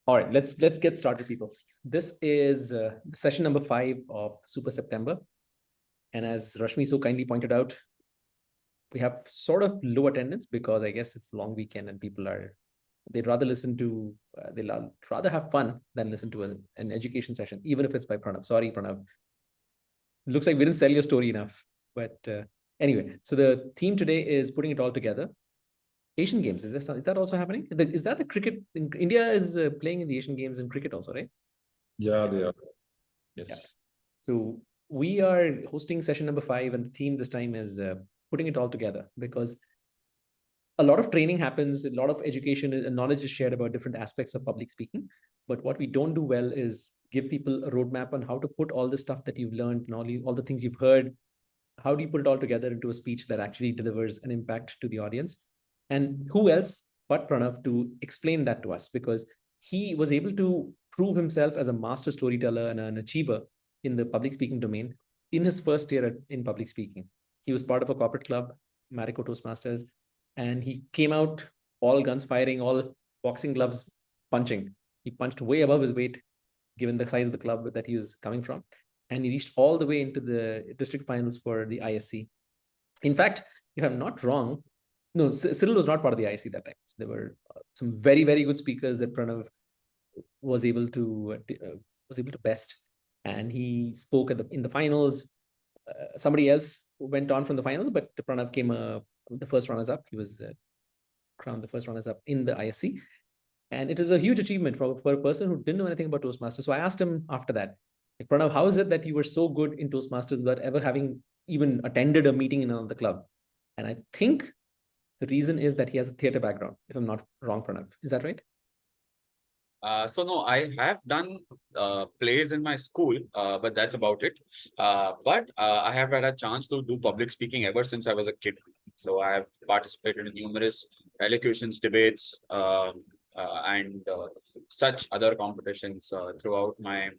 All right, let's get started, people. This is session number 5 of Super September, and as Rashmi so kindly pointed out, we have sort of low attendance because I guess it's a long weekend and people they'd rather listen to they'll rather have fun than listen to an education session, even if it's by Pranav. Sorry, Pranav. Looks like we didn't sell your story enough, but anyway. So the theme today is putting it all together. Asian Games, is that also happening? Is that the cricket? India is playing in the Asian Games in cricket also, right? Yeah, they are. Yeah. Yes. So we are hosting session number 5, and the theme this time is putting it all together, because a lot of training happens, a lot of education and knowledge is shared about different aspects of public speaking. But what we don't do well is give people a roadmap on how to put all the stuff that you've learned and all the things you've heard. How do you put it all together into a speech that actually delivers an impact to the audience? And who else but Pranav to explain that to us? Because he was able to prove himself as a master storyteller and an achiever in the public speaking domain in his first year in public speaking. He was part of a corporate club, Marico Toastmasters, and he came out all guns firing, all boxing gloves punching. He punched way above his weight, given the size of the club that he was coming from. And he reached all the way into the district finals for the ISC. In fact, if I'm not wrong, no, Cyril was not part of the ISC that time. So there were some very, very good speakers that Pranav was able to best, and he spoke in the finals. Somebody else went on from the finals, but Pranav came the first runners up. He was crowned the first runners up in the ISC, and it is a huge achievement for a person who didn't know anything about Toastmasters. So I asked him after that, like, Pranav, how is it that you were so good in Toastmasters without ever having even attended a meeting in the club? And I think the reason is that he has a theater background, if I'm not wrong, Pranav. Is that right? So no, I have done plays in my school, but that's about it. But I have had a chance to do public speaking ever since I was a kid. So I have participated in numerous elocutions, debates, and such other competitions throughout my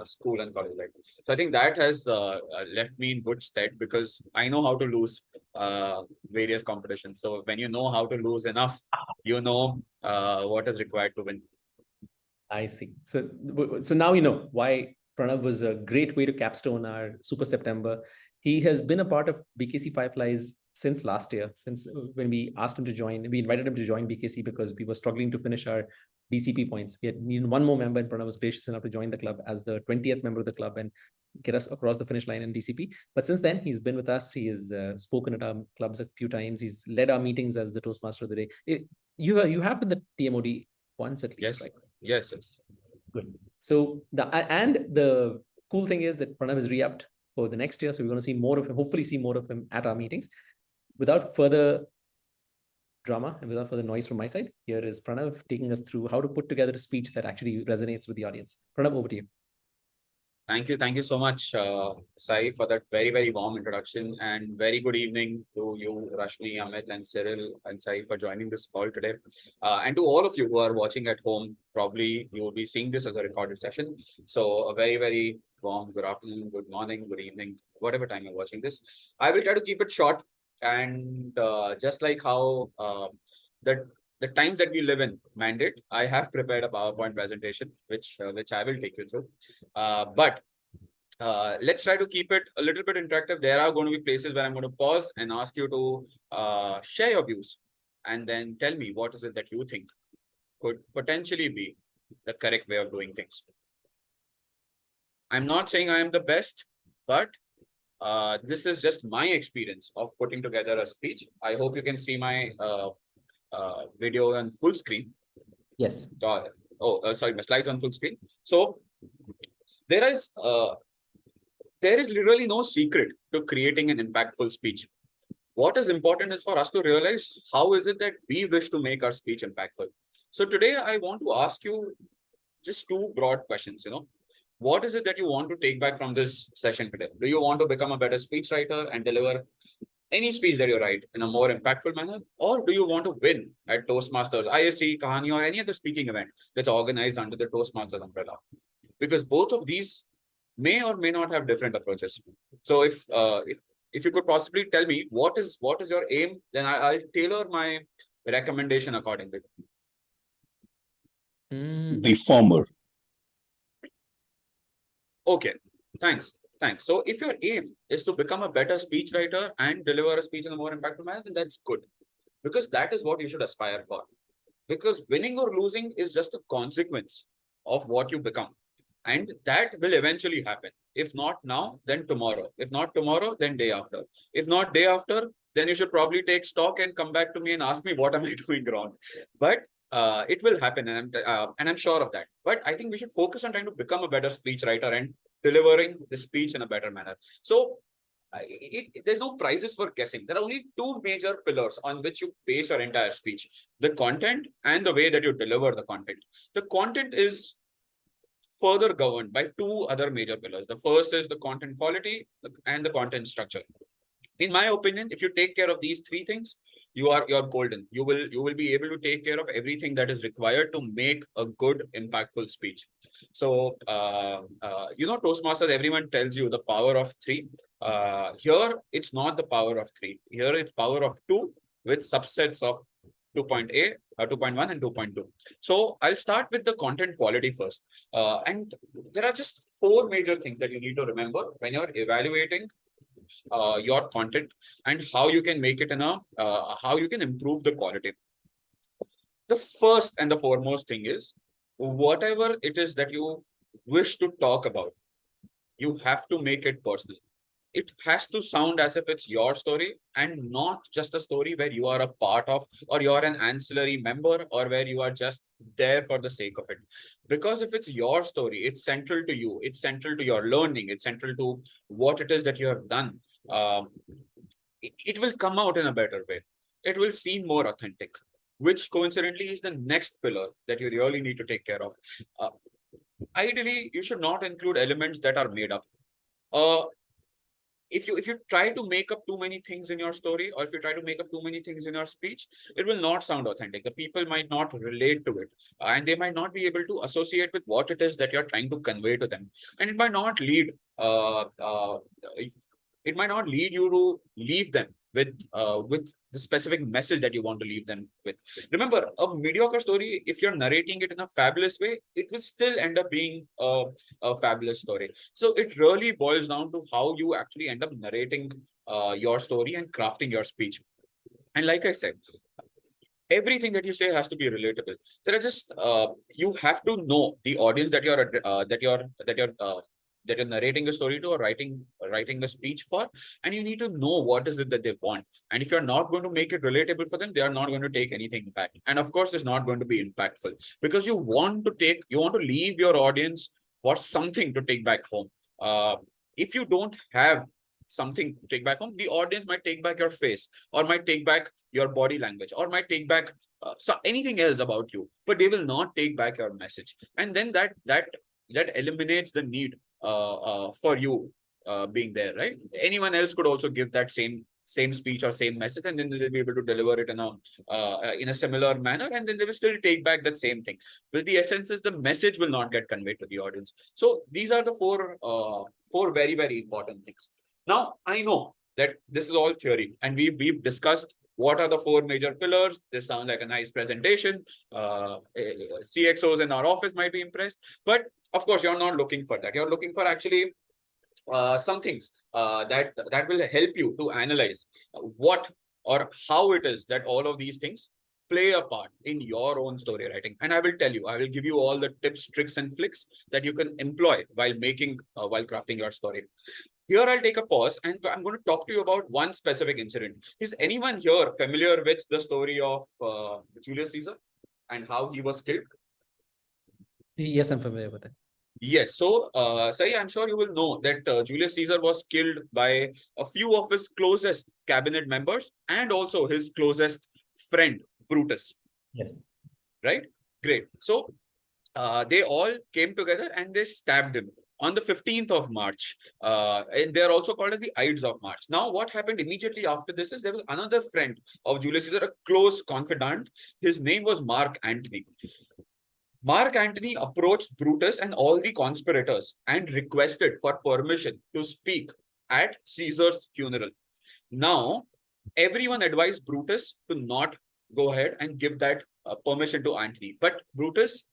school and college life. So I think that has left me in good stead because I know how to lose various competitions. So when you know how to lose enough, you know what is required to win. I see. So now you know why Pranav was a great way to capstone our Super September. He has been a part of BKC Fireflies since last year, since when we asked him to join. We invited him to join BKC because we were struggling to finish our DCP points. We had needed one more member, and Pranav was gracious enough to join the club as the 20th member of the club and get us across the finish line in DCP. But since then, he's been with us. He has spoken at our clubs a few times. He's led our meetings as the Toastmaster of the day. You have been the TMOD once at least, yes. right? Yes. Good. So the cool thing is that Pranav is re-upped for the next year. So we're going to see more of him, hopefully see more of him at our meetings. Without further drama and without further noise from my side, here is Pranav taking us through how to put together a speech that actually resonates with the audience. Pranav, over to you. Thank you so much, Sai, for that very, very warm introduction, and very good evening to you, Rashmi, Amit, and Cyril, and Sai for joining this call today. And to all of you who are watching at home, probably you will be seeing this as a recorded session. So a very, very warm good afternoon, good morning, good evening, whatever time you're watching this. I will try to keep it short, and just like how the times that we live in mandate, I have prepared a PowerPoint presentation, which I will take you through. But let's try to keep it a little bit interactive. There are going to be places where I'm going to pause and ask you to share your views and then tell me what is it that you think could potentially be the correct way of doing things. I'm not saying I am the best, but this is just my experience of putting together a speech. I hope you can see my video on full screen. Yes. Sorry, my slides on full screen. So there is literally no secret to creating an impactful speech. What is important is for us to realize how is it that we wish to make our speech impactful. So today I want to ask you just two broad questions. What is it that you want to take back from this session today? Do you want to become a better speechwriter and deliver any speech that you write in a more impactful manner? Or do you want to win at Toastmasters, ISC, Kahani, or any other speaking event that's organized under the Toastmasters umbrella? Because both of these may or may not have different approaches. So if you could possibly tell me what is your aim, then I'll tailor my recommendation accordingly. the former. Okay, thanks. Thanks. So if your aim is to become a better speechwriter and deliver a speech in a more impactful manner, then that's good. Because that is what you should aspire for. Because winning or losing is just a consequence of what you become. And that will eventually happen. If not now, then tomorrow. If not tomorrow, then day after. If not day after, then you should probably take stock and come back to me and ask me what am I doing wrong. But it will happen, and I'm sure of that. But I think we should focus on trying to become a better speechwriter and delivering the speech in a better manner. So there's no prizes for guessing. There are only two major pillars on which you base your entire speech: the content and the way that you deliver the content. The content is further governed by two other major pillars. The first is the content quality and the content structure. In my opinion, if you take care of these three things, you're golden. You will be able to take care of everything that is required to make a good, impactful speech. So Toastmasters, everyone tells you the power of three. Here it's not the power of three. Here it's power of two with subsets of 2.1 and 2.2. So I'll start with the content quality first. And there are just four major things that you need to remember when you're evaluating your content and how you can make it how you can improve the quality. The first and the foremost thing is, whatever it is that you wish to talk about, you have to make it personal. It has to sound as if it's your story and not just a story where you are a part of, or you're an ancillary member, or where you are just there for the sake of it. Because if it's your story, it's central to you, it's central to your learning, it's central to what it is that you have done. It will come out in a better way. It will seem more authentic, which coincidentally is the next pillar that you really need to take care of. Ideally, you should not include elements that are made up. If you try to make up too many things in your story, or if you try to make up too many things in your speech, it will not sound authentic. The people might not relate to it, and they might not be able to associate with what it is that you're trying to convey to them. And it might not lead you to leave them with the specific message that you want to leave them with. Remember, a mediocre story, if you're narrating it in a fabulous way, it will still end up being a fabulous story. So it really boils down to how you actually end up narrating your story and crafting your speech. And like I said, everything that you say has to be relatable. There are just you have to know the audience that you're narrating a story to, or writing a speech for, and you need to know what is it that they want. And if you're not going to make it relatable for them, they are not going to take anything back. And of course, it's not going to be impactful, because you want to leave your audience for something to take back home. If you don't have something to take back home, the audience might take back your face, or might take back your body language, or might take back anything else about you, but they will not take back your message. And then that eliminates the need for you being there, right? Anyone else could also give that same speech or same message, and then they'll be able to deliver it in a similar manner, and then they will still take back that same thing. But the essence is the message will not get conveyed to the audience. So these are the four very, very important things. Now, I know that this is all theory, and we've discussed what are the four major pillars. This sounds like a nice presentation. CXOs in our office might be impressed, but of course, you're not looking for that. You're looking for actually some things that will help you to analyze what or how it is that all of these things play a part in your own story writing. And I will give you all the tips, tricks, and flicks that you can employ while crafting your story. Here, I'll take a pause, and I'm going to talk to you about one specific incident. Is anyone here familiar with the story of Julius Caesar and how he was killed? Yes, I'm familiar with it. Yes. So, Sai, I'm sure you will know that Julius Caesar was killed by a few of his closest cabinet members and also his closest friend, Brutus. Yes. Right? Great. So, they all came together and they stabbed him on the 15th of March. And they're also called as the Ides of March. Now, what happened immediately after this is there was another friend of Julius Caesar, a close confidant. His name was Mark Antony. Mark Antony approached Brutus and all the conspirators and requested for permission to speak at Caesar's funeral. Now, everyone advised Brutus to not go ahead and give that permission to Antony. But Brutus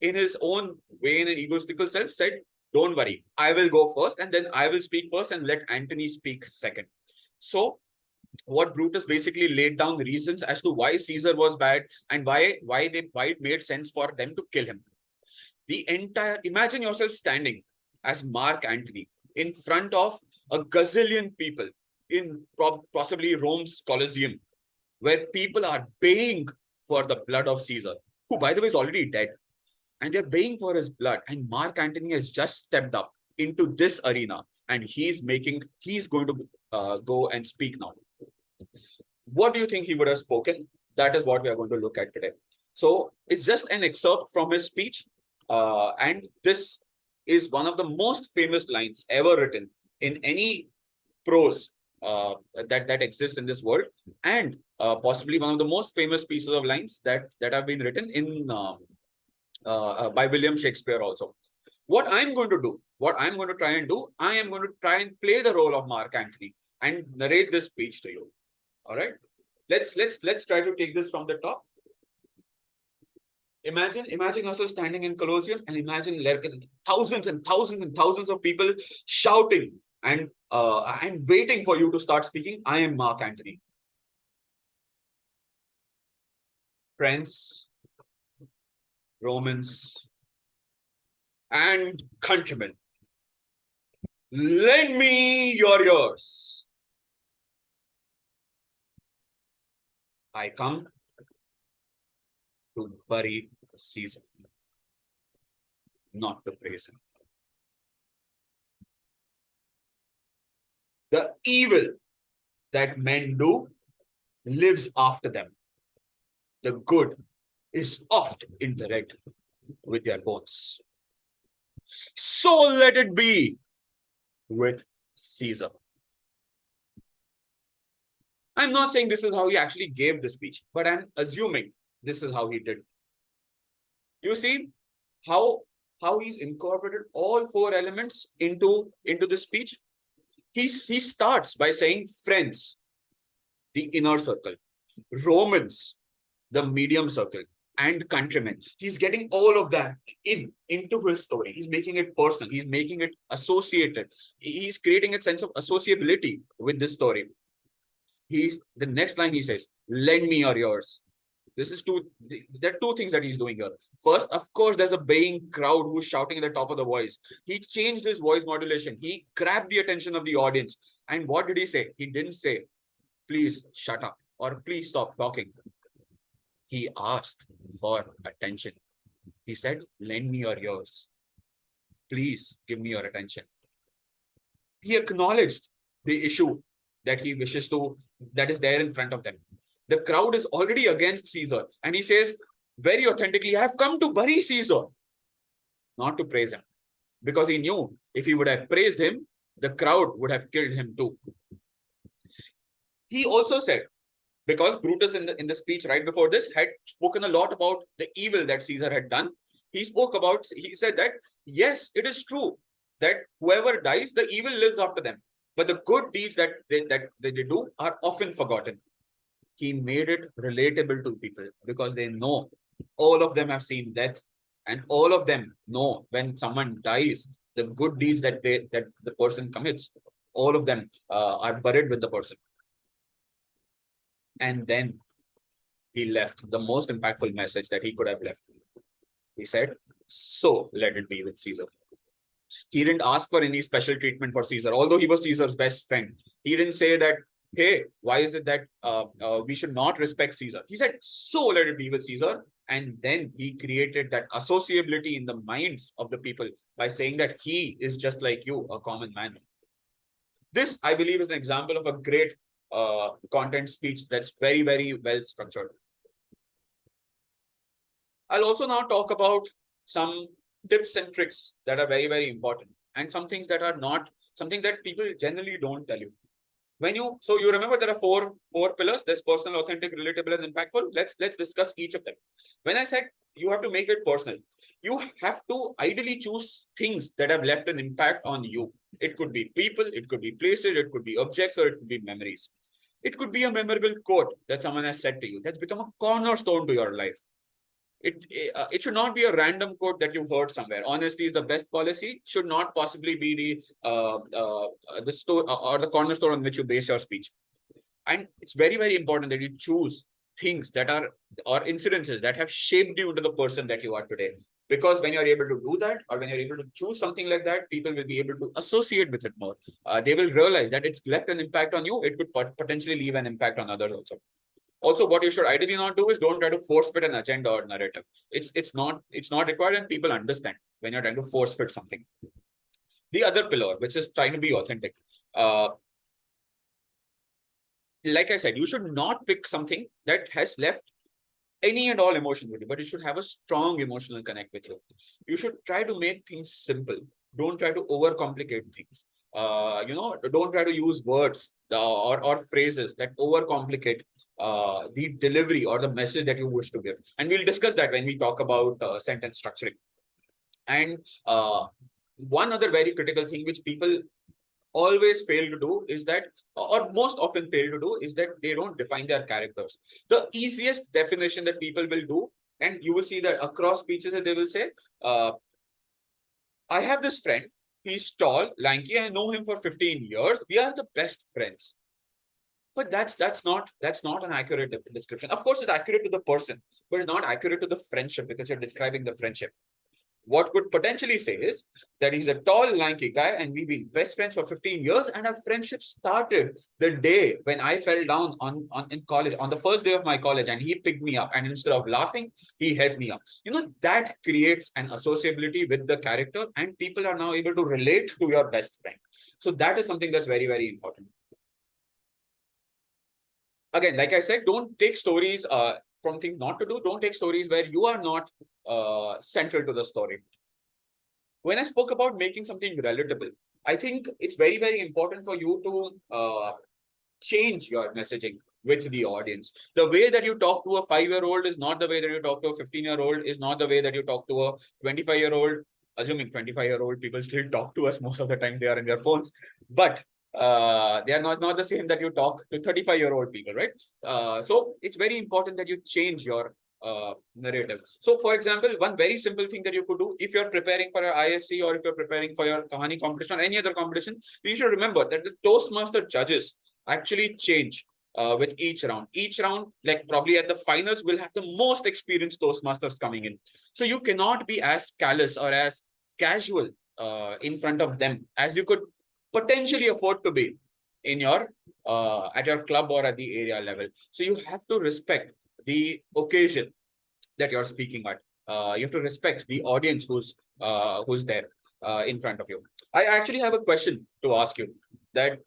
in his own way, in an egotistical self, said, don't worry, I will go first, and then I will speak first and let Antony speak second. So what Brutus basically laid down the reasons as to why Caesar was bad and why it made sense for them to kill him. The entire, imagine yourself standing as Mark Antony in front of a gazillion people in possibly Rome's Colosseum, where people are baying for the blood of Caesar, who by the way is already dead, and they're baying for his blood. And Mark Antony has just stepped up into this arena, and he's going to go and speak now. What do you think he would have spoken? That is what we are going to look at today. So it's just an excerpt from his speech. And this is one of the most famous lines ever written in any prose that exists in this world, and possibly one of the most famous pieces of lines that have been written in by William Shakespeare also. What I'm going to do, what I'm going to try and do, I am going to try and play the role of Mark Antony and narrate this speech to you. All right, let's try to take this from the top. Imagine yourself standing in Colosseum, and imagine thousands and thousands and thousands of people shouting and waiting for you to start speaking. I am Mark Antony. Friends, Romans, and countrymen, lend me your ears. I come to bury Caesar, not to praise him. The evil that men do lives after them. The good is oft interred with their bones. So let it be with Caesar. I'm not saying this is how he actually gave the speech, but I'm assuming this is how he did. You see how he's incorporated all four elements into the speech. He starts by saying friends, the inner circle, Romans, the medium circle, and countrymen. He's getting all of that into his story. He's making it personal. He's making it associated. He's creating a sense of associability with this story. The next line he says, lend me your ears. There are two things that he's doing here. First, of course, there's a baying crowd who's shouting at the top of the voice. He changed his voice modulation. He grabbed the attention of the audience. And what did he say? He didn't say, please shut up or please stop talking. He asked for attention. He said, lend me your ears. Please give me your attention. He acknowledged the issue that he wishes to, that is there in front of them. The crowd is already against Caesar. And he says, very authentically, I have come to bury Caesar, not to praise him. Because he knew if he would have praised him, the crowd would have killed him too. He also said, because Brutus in the speech right before this had spoken a lot about the evil that Caesar had done. He said that, yes, it is true that whoever dies, the evil lives after them. But the good deeds that they do are often forgotten. He made it relatable to people because they know all of them have seen death, and all of them know when someone dies, the good deeds that the person commits, all of them are buried with the person. And then he left the most impactful message that he could have left. He said, so let it be with Caesar. He didn't ask for any special treatment for Caesar, although he was Caesar's best friend. He didn't say that, hey, why is it that we should not respect Caesar? He said, so let it be with Caesar. And then he created that associability in the minds of the people by saying that he is just like you, a common man. This, I believe, is an example of a great content speech that's very, very well structured. I'll also now talk about some tips and tricks that are very, very important, and some things that are not something that people generally don't tell you. So you remember there are four pillars. There's personal, authentic, relatable, and impactful. Let's discuss each of them. When I said you have to make it personal, you have to ideally choose things that have left an impact on you. It could be people, it could be places, it could be objects, or it could be memories. It could be a memorable quote that someone has said to you that's become a cornerstone to your life. it should not be a random quote that you heard somewhere. Honesty is the best policy should not possibly be the store or the cornerstone on which you base your speech. And it's very, very important that you choose things that are or incidences that have shaped you into the person that you are today. Because when you're able to do that, or when you're able to choose something like that, people will be able to associate with it more. They will realize that it's left an impact on you. It could potentially leave an impact on others also. Also, what you should ideally not do is don't try to force fit an agenda or narrative. It's not required, and people understand when you're trying to force fit something. The other pillar, which is trying to be authentic. Like I said, you should not pick something that has left any and all emotion with you, but it should have a strong emotional connect with you. You should try to make things simple. Don't try to overcomplicate things. Don't try to use words or phrases that overcomplicate the delivery or the message that you wish to give. And we'll discuss that when we talk about sentence structuring. And one other very critical thing which people always fail to do is that, or most often fail to do, is that they don't define their characters. The easiest definition that people will do, and you will see that across speeches, that they will say, I have this friend, he's tall, lanky, I know him for 15 years, we are the best friends. But that's not an accurate description. Of course, it's accurate to the person, but it's not accurate to the friendship, because you're describing the friendship. What could potentially say is that he's a tall, lanky guy, and we've been best friends for 15 years, and our friendship started the day when I fell down in college, on the first day of my college, and he picked me up, and instead of laughing, he helped me up. That creates an associability with the character, and people are now able to relate to your best friend. So that is something that's very, very important. Again, like I said, don't take stories from things not to do. Don't take stories where you are not central to the story. When I spoke about making something relatable, I think it's very, very important for you to change your messaging with the audience. The way that you talk to a 5-year-old is not the way that you talk to a 15-year-old, is not the way that you talk to a 25-year-old. Assuming 25-year-old people still talk to us, most of the time they are in their phones, but they are not the same that you talk to 35-year-old people, right? So it's very important that you change your narrative. So, for example, one very simple thing that you could do if you're preparing for your ISC, or if you're preparing for your Kahani competition or any other competition, you should remember that the Toastmaster judges actually change with each round. Each round, like probably at the finals, will have the most experienced Toastmasters coming in. So you cannot be as callous or as casual in front of them as you could potentially afford to be in your at your club or at the area level. So you have to respect the occasion that you're speaking at. You have to respect the audience who's there in front of you. I actually have a question to ask you. That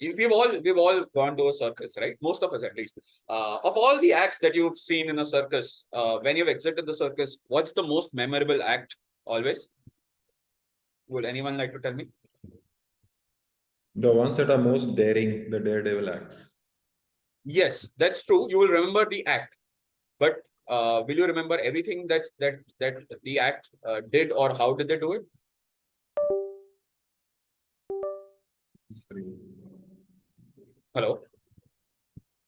we've all gone to a circus, right? Most of us, at least. Of all the acts that you've seen in a circus, when you've exited the circus, what's the most memorable act always? Would anyone like to tell me? The ones that are most daring, the daredevil acts. Yes, that's true. You will remember the act, but will you remember everything that the act did, or how did they do it? Hello?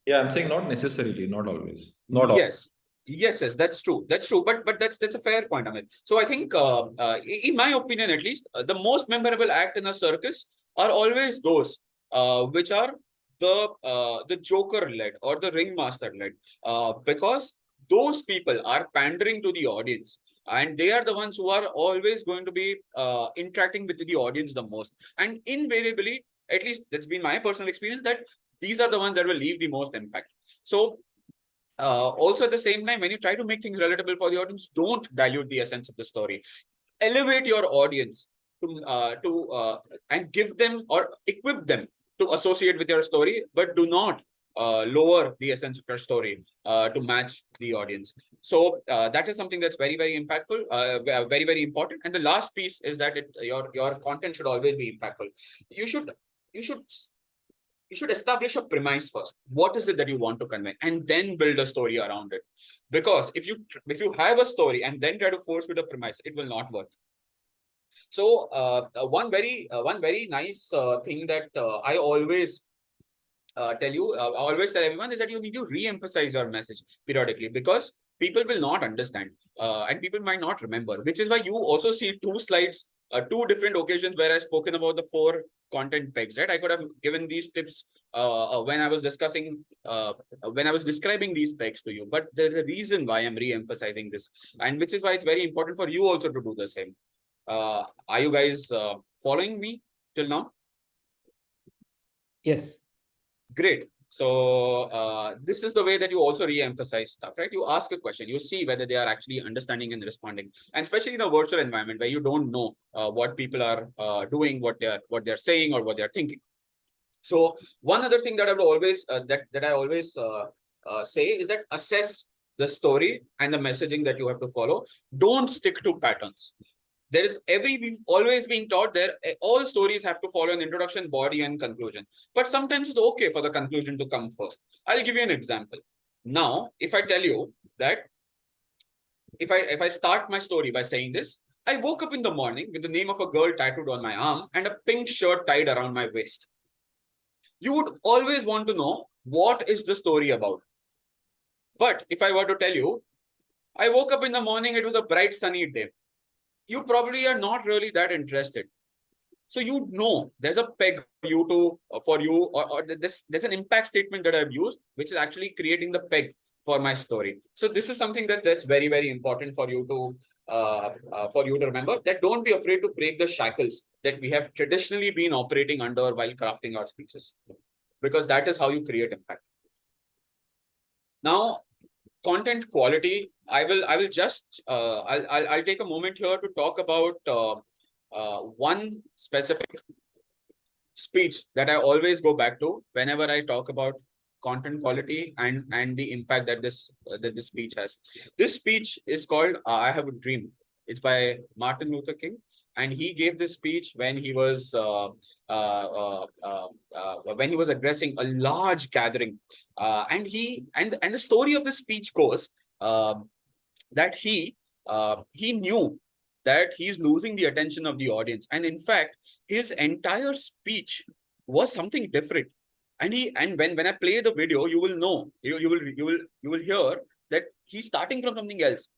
Yeah, I'm saying not necessarily, not always. Not all. Yes. Yes, that's true. That's true. But that's a fair point, Amit. So I think, in my opinion, at least, the most memorable act in a circus are always those which are the Joker led or the ringmaster led, because those people are pandering to the audience, and they are the ones who are always going to be interacting with the audience the most. And invariably, at least that's been my personal experience, that these are the ones that will leave the most impact. So also at the same time, when you try to make things relatable for the audience, don't dilute the essence of the story. Elevate your audience to and give them or equip them to associate with your story, but do not lower the essence of your story to match the audience. So that is something that's very, very impactful, very, very important. And the last piece is that your content should always be impactful. You should establish a premise first. What is it that you want to convey, and then build a story around it. Because if you have a story and then try to force with a premise, it will not work. So one very nice thing that I always I always tell everyone is that you need to re-emphasize your message periodically, because people will not understand, and people might not remember, which is why you also see two slides, two different occasions where I've spoken about the 4 content pegs, right? I could have given these tips when I was discussing, when I was describing these pegs to you, but there's a reason why I'm re-emphasizing this, and which is why it's very important for you also to do the same. Are you guys following me till now? Yes. Great. So this is the way that you also re-emphasize stuff, right? You ask a question, you see whether they are actually understanding and responding, and especially in a virtual environment where you don't know what people are doing, what they're saying, or what they're thinking. So one other thing that I would always that I always say is that assess the story and the messaging that you have to follow. Don't stick to patterns. We've always been taught there all stories have to follow an introduction, body, and conclusion. But sometimes it's okay for the conclusion to come first. I'll give you an example. Now, if I tell you that if I start my story by saying this, I woke up in the morning with the name of a girl tattooed on my arm and a pink shirt tied around my waist. You would always want to know what is the story about. But if I were to tell you, I woke up in the morning, it was a bright sunny day, you probably are not really that interested. So you know there's a peg for you, or there's an impact statement that I've used, which is actually creating the peg for my story. So this is something that's very, very important for you to remember, that don't be afraid to break the shackles that we have traditionally been operating under while crafting our speeches, because that is how you create impact. Now, content quality, I'll take a moment here to talk about one specific speech that I always go back to whenever I talk about content quality and the impact that this speech has. This speech is called "I Have a Dream." It's by Martin Luther King, and he gave this speech when he was addressing a large gathering, and the story of the speech goes that he knew that he's losing the attention of the audience, and in fact his entire speech was something different. And when I play the video, you will know, you will hear that he's starting from something else,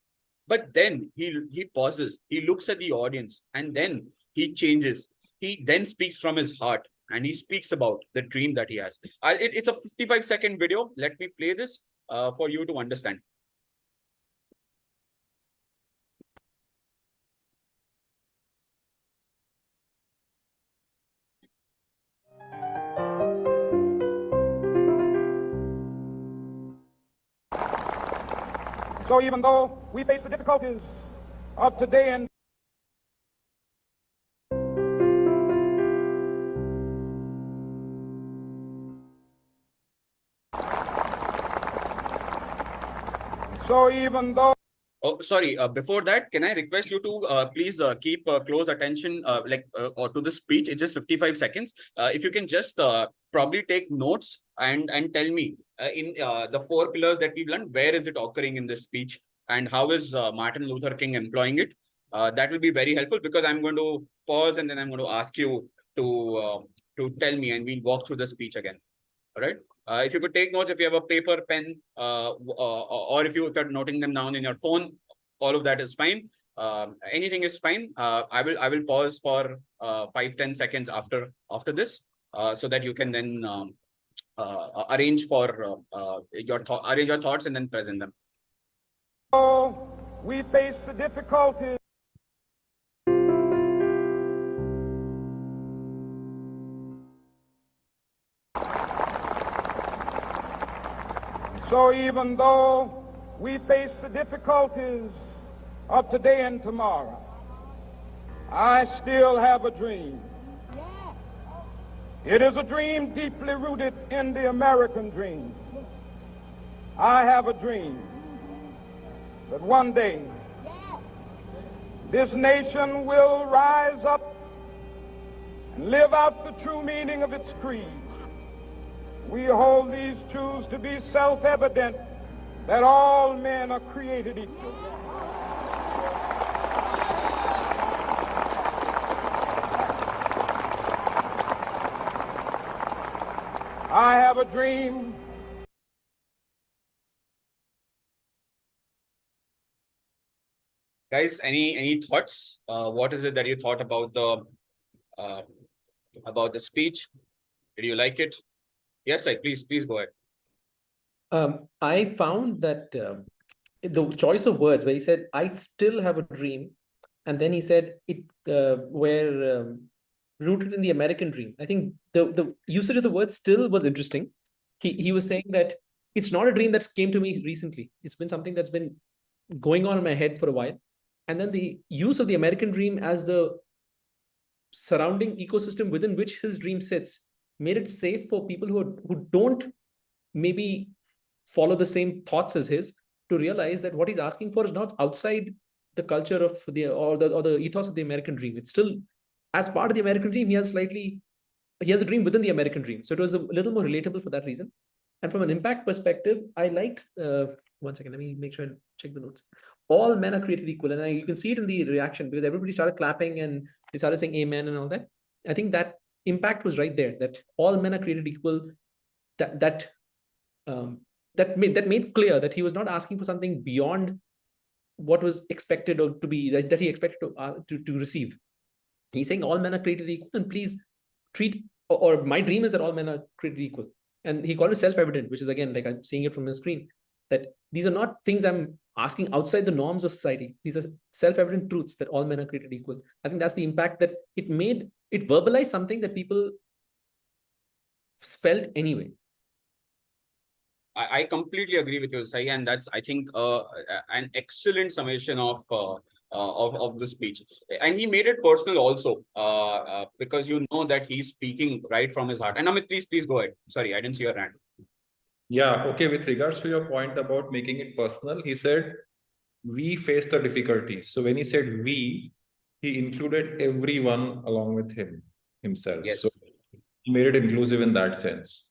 but then he pauses, he looks at the audience, and then he changes. He then speaks from his heart, and he speaks about the dream that he has. It's a 55-second video. Let me play this for you to understand. So even though we face the difficulties of today and so even though Oh, sorry. Before that, can I request you to please keep close attention, or to the speech? It's just 55 seconds. If you can just probably take notes and tell me in the 4 pillars that we've learned, where is it occurring in this speech, and how is Martin Luther King employing it? That will be very helpful, because I'm going to pause and then I'm going to ask you to tell me, and we'll walk through the speech again. All right. If you could take notes, if you have a paper, pen, or if you're noting them down in your phone, all of that is fine. Anything is fine. I will pause for 5-10 seconds after this, so that you can then arrange your thoughts and then present them. we face the difficulties. So even though we face the difficulties of today and tomorrow, I still have a dream. It is a dream deeply rooted in the American dream. I have a dream that one day this nation will rise up and live out the true meaning of its creed. We hold these truths to be self-evident, that all men are created equal. I have a dream Guys, any thoughts? What is it that you thought about the speech? Did you like it? Yes, I please go ahead. I found that the choice of words where he said, "I still have a dream," and then he said, "It were rooted in the American dream." I think the usage of the word "still" was interesting. He was saying that it's not a dream that came to me recently. It's been something that's been going on in my head for a while. And then the use of the American dream as the surrounding ecosystem within which his dream sits made it safe for people who don't maybe follow the same thoughts as his to realize that what he's asking for is not outside the culture of the ethos of the American dream. It's still as part of the American dream. He has a dream within the American dream. So it was a little more relatable for that reason. And from an impact perspective, I liked, one second, let me make sure I check the notes. All men are created equal. And you can see it in the reaction because everybody started clapping and they started saying amen and all that. I think that impact was right there, that all men are created equal. That made clear that he was not asking for something beyond what was expected or to be that he expected to receive. He's saying all men are created equal, and please treat, or my dream is that all men are created equal. And he called it self-evident, which is again, like I'm seeing it from the screen, that these are not things I'm asking outside the norms of society. These are self-evident truths that all men are created equal. I think that's the impact that it made. It verbalized something that people felt anyway. I completely agree with you, Sai, and that's, I think, an excellent summation of the speech. And he made it personal also, because you know that he's speaking right from his heart. And Amit, please go ahead. Sorry, I didn't see your hand. Yeah, okay. With regards to your point about making it personal, he said, we face the difficulties. So when he said we, he included everyone along with himself. Yes. So he made it inclusive in that sense.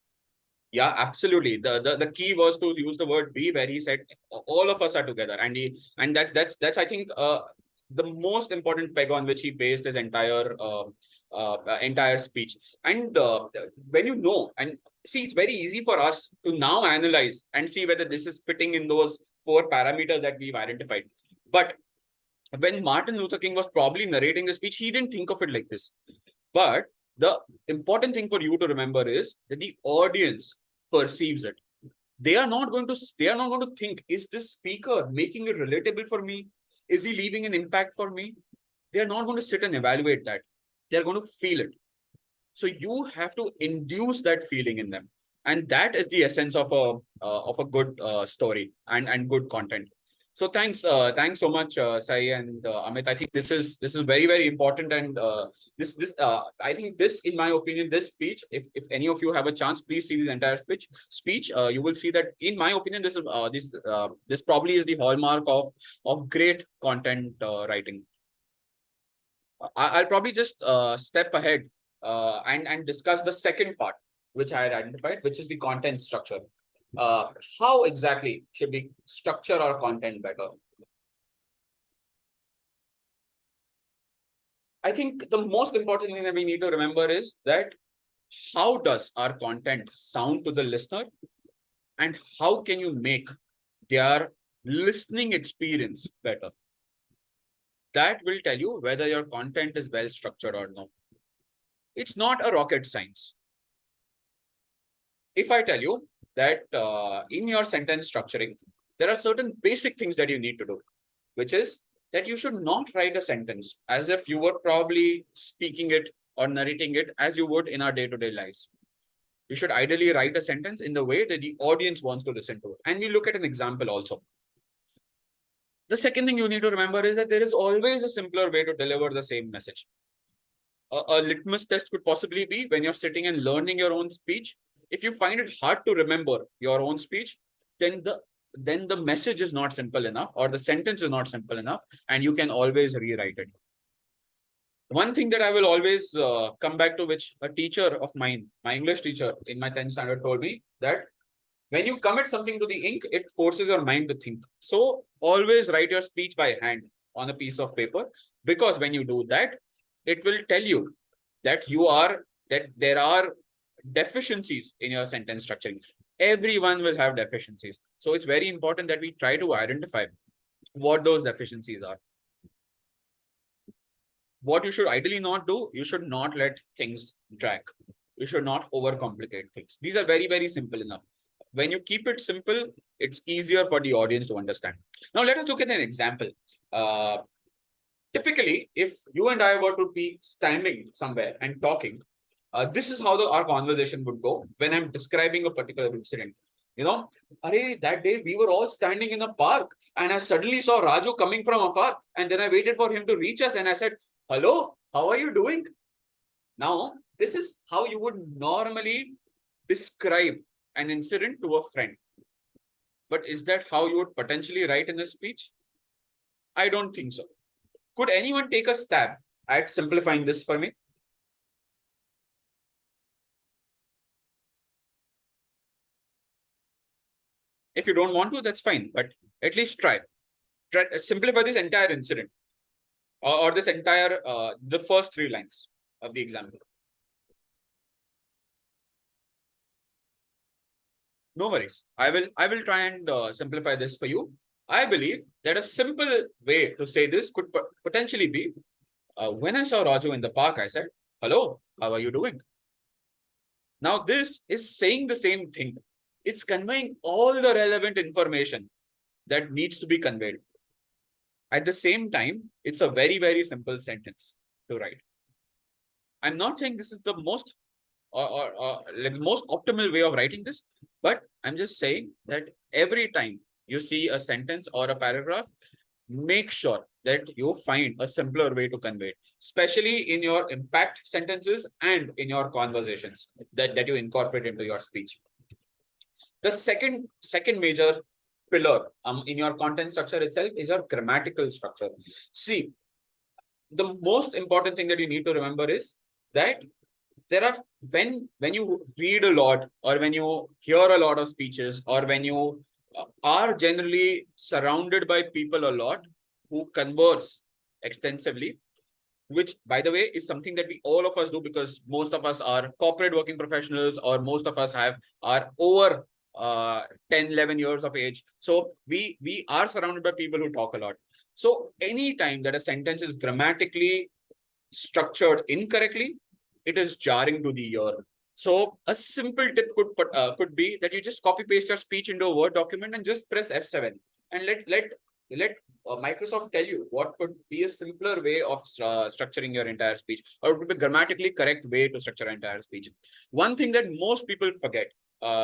Yeah, absolutely. The key was to use the word "we," where he said all of us are together, and that's I think the most important peg on which he based his entire speech. And when you know, and see, it's very easy for us to now analyze and see whether this is fitting in those 4 parameters that we've identified. But when Martin Luther King was probably narrating the speech, he didn't think of it like this. But the important thing for you to remember is that the audience perceives it. They are not going to think, is this speaker making it relatable for me? Is he leaving an impact for me? They are not going to sit and evaluate that. They're going to feel it. So you have to induce that feeling in them. And that is the essence of a good story and good content. So thanks so much, Sai and Amit. I think this is very important, and I think this, in my opinion, this speech, if any of you have a chance, please see this entire speech. You will see that, in my opinion, this probably is the hallmark of great content writing. I'll probably just step ahead and discuss the second part, which I had identified, which is the content structure. How exactly should we structure our content better? I think the most important thing that we need to remember is that how does our content sound to the listener, and how can you make their listening experience better? That will tell you whether your content is well structured or not. It's not a rocket science. If I tell you that in your sentence structuring, there are certain basic things that you need to do, which is that you should not write a sentence as if you were probably speaking it or narrating it as you would in our day-to-day lives. You should ideally write a sentence in the way that the audience wants to listen to it. And we look at an example also. The second thing you need to remember is that there is always a simpler way to deliver the same message. A litmus test could possibly be when you're sitting and learning your own speech. If you find it hard to remember your own speech, then the message is not simple enough, or the sentence is not simple enough, and you can always rewrite it. One thing that I will always come back to, which a teacher of mine, my English teacher in my 10th standard, told me, that when you commit something to the ink, it forces your mind to think. So always write your speech by hand on a piece of paper, because when you do that, it will tell you that there are deficiencies in your sentence structuring. Everyone will have deficiencies. So it's very important that we try to identify what those deficiencies are. what you should ideally not do, you should not let things drag. You should not overcomplicate things. These are very, very simple enough. When you keep it simple, it's easier for the audience to understand. Now, let us look at an example. Typically, if you and I were to be standing somewhere and talking, this is how our conversation would go when I'm describing a particular incident. You know, that day we were all standing in a park and I suddenly saw Raju coming from afar, and then I waited for him to reach us and I said, "Hello, how are you doing?" Now, this is how you would normally describe an incident to a friend. But is that how you would potentially write in a speech? I don't think so. Could anyone take a stab at simplifying this for me? If you don't want to, that's fine, but at least try. Simplify this entire incident or this entire, the first 3 lines of the example. No worries. I will try and simplify this for you. I believe that a simple way to say this could potentially be, when I saw Raju in the park, I said, "Hello, how are you doing?" Now, this is saying the same thing. It's conveying all the relevant information that needs to be conveyed. At the same time, it's a very, very simple sentence to write. I'm not saying this is the most like the most optimal way of writing this, but I'm just saying that every time you see a sentence or a paragraph, make sure that you find a simpler way to convey it, especially in your impact sentences and in your conversations that you incorporate into your speech. The second major pillar in your content structure itself is your grammatical structure. See, the most important thing that you need to remember is that there are, when you read a lot or when you hear a lot of speeches or when you are generally surrounded by people a lot who converse extensively, which by the way is something that all of us do because most of us are corporate working professionals or most of us are over 10, 11 years of age. So we are surrounded by people who talk a lot. So anytime that a sentence is grammatically structured incorrectly, it is jarring to the ear. So a simple tip could be that you just copy paste your speech into a Word document and just press F7 and let Microsoft tell you what could be a simpler way of structuring your entire speech, or it would be a grammatically correct way to structure an entire speech. One thing that most people forget,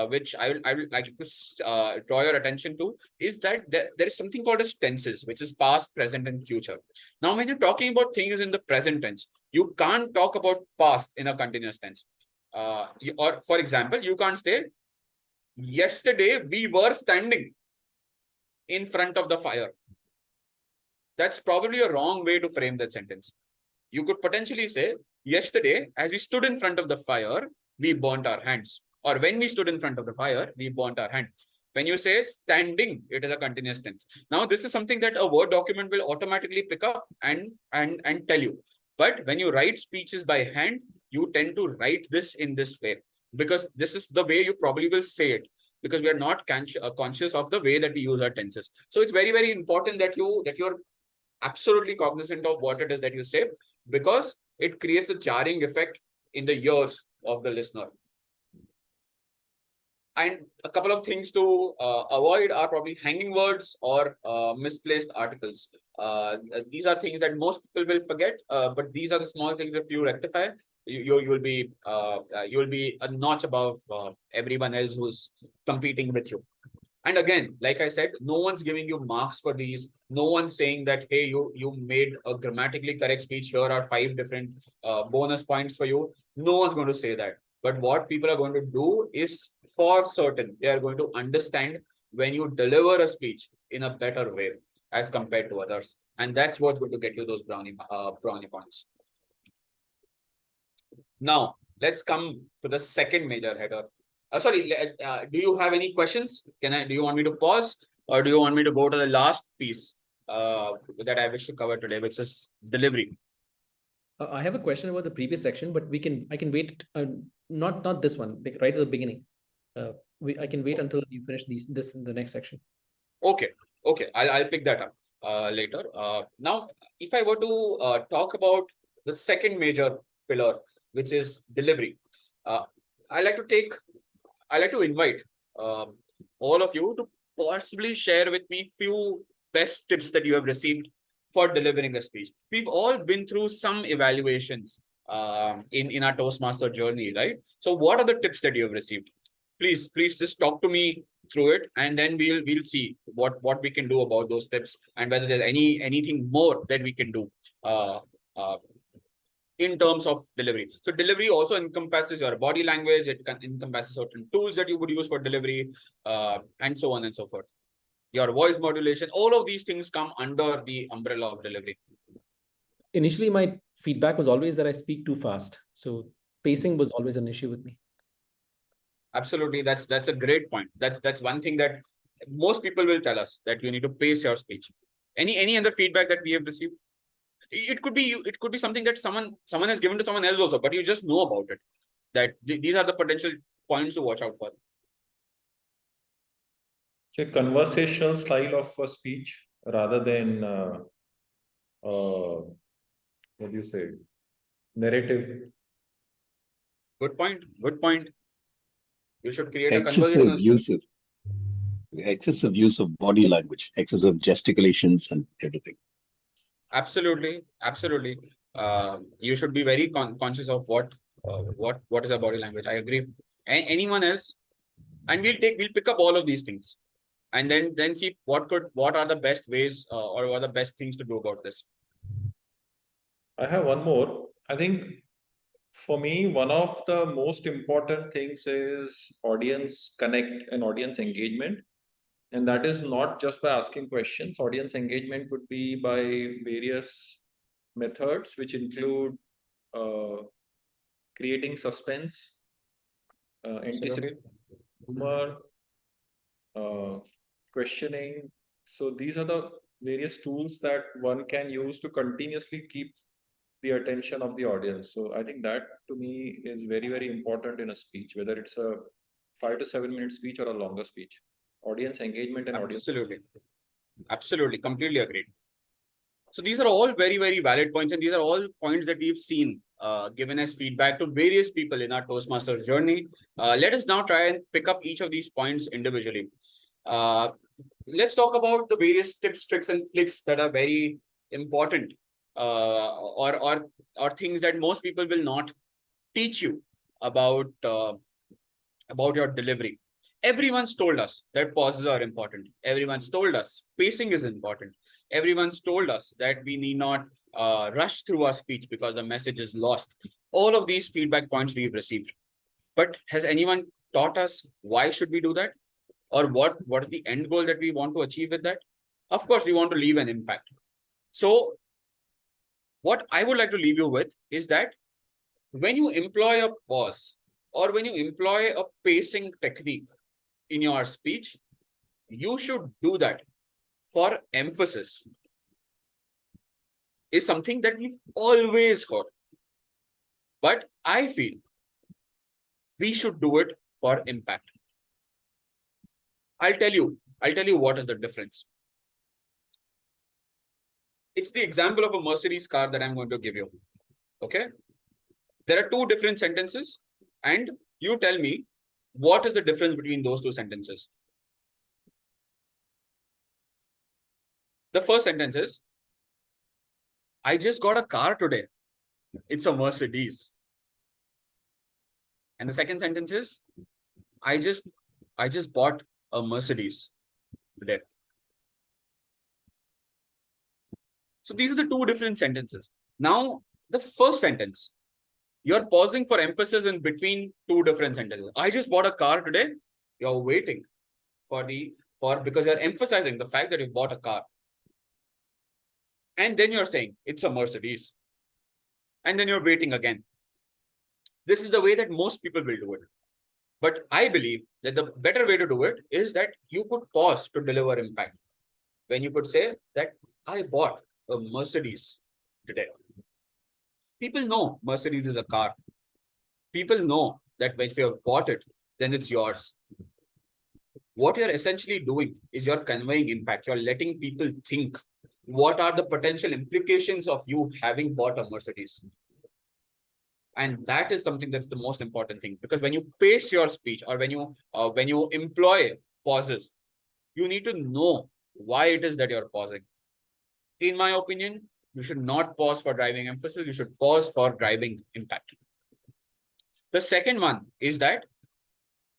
which I will like to draw your attention to, is that there is something called as tenses, which is past, present, and future. Now, when you're talking about things in the present tense, you can't talk about past in a continuous tense. Or for example, you can't say, "Yesterday we were standing in front of the fire." That's probably a wrong way to frame that sentence. You could potentially say, "Yesterday, as we stood in front of the fire, we burnt our hands." Or when we stood in front of the fire, we burnt our hand. When you say standing, it is a continuous tense. Now, this is something that a Word document will automatically pick up and tell you. But when you write speeches by hand, you tend to write this in this way because this is the way you probably will say it, because we are not conscious of the way that we use our tenses. So it's very, very important that you're absolutely cognizant of what it is that you say, because it creates a jarring effect in the ears of the listener. And a couple of things to avoid are probably hanging words or misplaced articles. These are things that most people will forget, but these are the small things. If you rectify, you will be a notch above everyone else who's competing with you. And again, like I said, no one's giving you marks for these. No one's saying that, "Hey, you made a grammatically correct speech. Here are 5 different bonus points for you." No one's going to say that. But what people are going to do is, for certain, they are going to understand when you deliver a speech in a better way as compared to others. And that's what's going to get you those brownie points. Now, let's come to the second major header. Sorry, do you have any questions? Do you want me to pause, or do you want me to go to the last piece that I wish to cover today, which is delivery? I have a question about the previous section, but I can wait. Not this one, right at the beginning. I can wait until you finish this in the next section. Okay, I'll pick that up later. Now, if I were to talk about the second major pillar, which is delivery. Uh, I like to invite all of you to possibly share with me few best tips that you have received for delivering a speech. We've all been through some evaluations in our Toastmaster journey, right? So what are the tips that you have received? Please just talk to me through it, and then we'll see what we can do about those tips, and whether there's anything more that we can do uh, uh, in terms of delivery. So delivery also encompasses your body language, it encompasses certain tools that you would use for delivery, and so on and so forth. Your voice modulation, all of these things come under the umbrella of delivery. Initially, my feedback was always that I speak too fast. So pacing was always an issue with me. Absolutely, that's a great point. That's one thing that most people will tell us, that you need to pace your speech. Any other feedback that we have received? It could be you, it could be something that someone has given to someone else also, but you just know about it. That these are the potential points to watch out for. It's a conversational style of a speech rather than what do you say, narrative. Good point. Good point. You should create a excessive conversational style. excessive use of body language, excessive gesticulations and everything. Absolutely. You should be very conscious of what is our body language. I agree. Anyone else? And we'll pick up all of these things, and then see what are the best ways or what are the best things to do about this. I have one more. I think for me, one of the most important things is audience connect and audience engagement. And that is not just by asking questions. Audience engagement could be by various methods, which include creating suspense, anticipating humor, questioning. So these are the various tools that one can use to continuously keep the attention of the audience. So I think that to me is very, very important in a speech, whether it's a 5 to 7 minute speech or a longer speech. Audience engagement and audience. Absolutely, completely agreed. So these are all very, very valid points, and these are all points that we've seen given as feedback to various people in our Toastmasters journey. Let us now try and pick up each of these points individually. Let's talk about the various tips, tricks, and flicks that are very important, or things that most people will not teach you about your delivery. Everyone's told us that pauses are important. Everyone's told us pacing is important. Everyone's told us that we need not rush through our speech because the message is lost. All of these feedback points we've received. But has anyone taught us why should we do that? Or what is the end goal that we want to achieve with that? Of course, we want to leave an impact. So what I would like to leave you with is that when you employ a pause or when you employ a pacing technique in your speech, you should do that for emphasis. Is something that we've always heard. But I feel we should do it for impact. I'll tell you what is the difference. It's the example of a Mercedes car that I'm going to give you. Okay? There are two different sentences, and you tell me what is the difference between those two sentences. The first sentence is, I just got a car today. It's a Mercedes. And the second sentence is, I just bought a Mercedes today. So these are the two different sentences. Now, the first sentence, you're pausing for emphasis in between two different sentences. I just bought a car today. You're waiting because you're emphasizing the fact that you bought a car. And then you're saying it's a Mercedes. And then you're waiting again. This is the way that most people will do it. But I believe that the better way to do it is that you could pause to deliver impact. When you could say that I bought a Mercedes today. People know Mercedes is a car. People know that if you have bought it, then it's yours. What you're essentially doing is you're conveying impact. You're letting people think what are the potential implications of you having bought a Mercedes? And that is something that's the most important thing, because when you pace your speech, or when you employ pauses, you need to know why it is that you're pausing. In my opinion, you should not pause for driving emphasis. You should pause for driving impact. The second one is that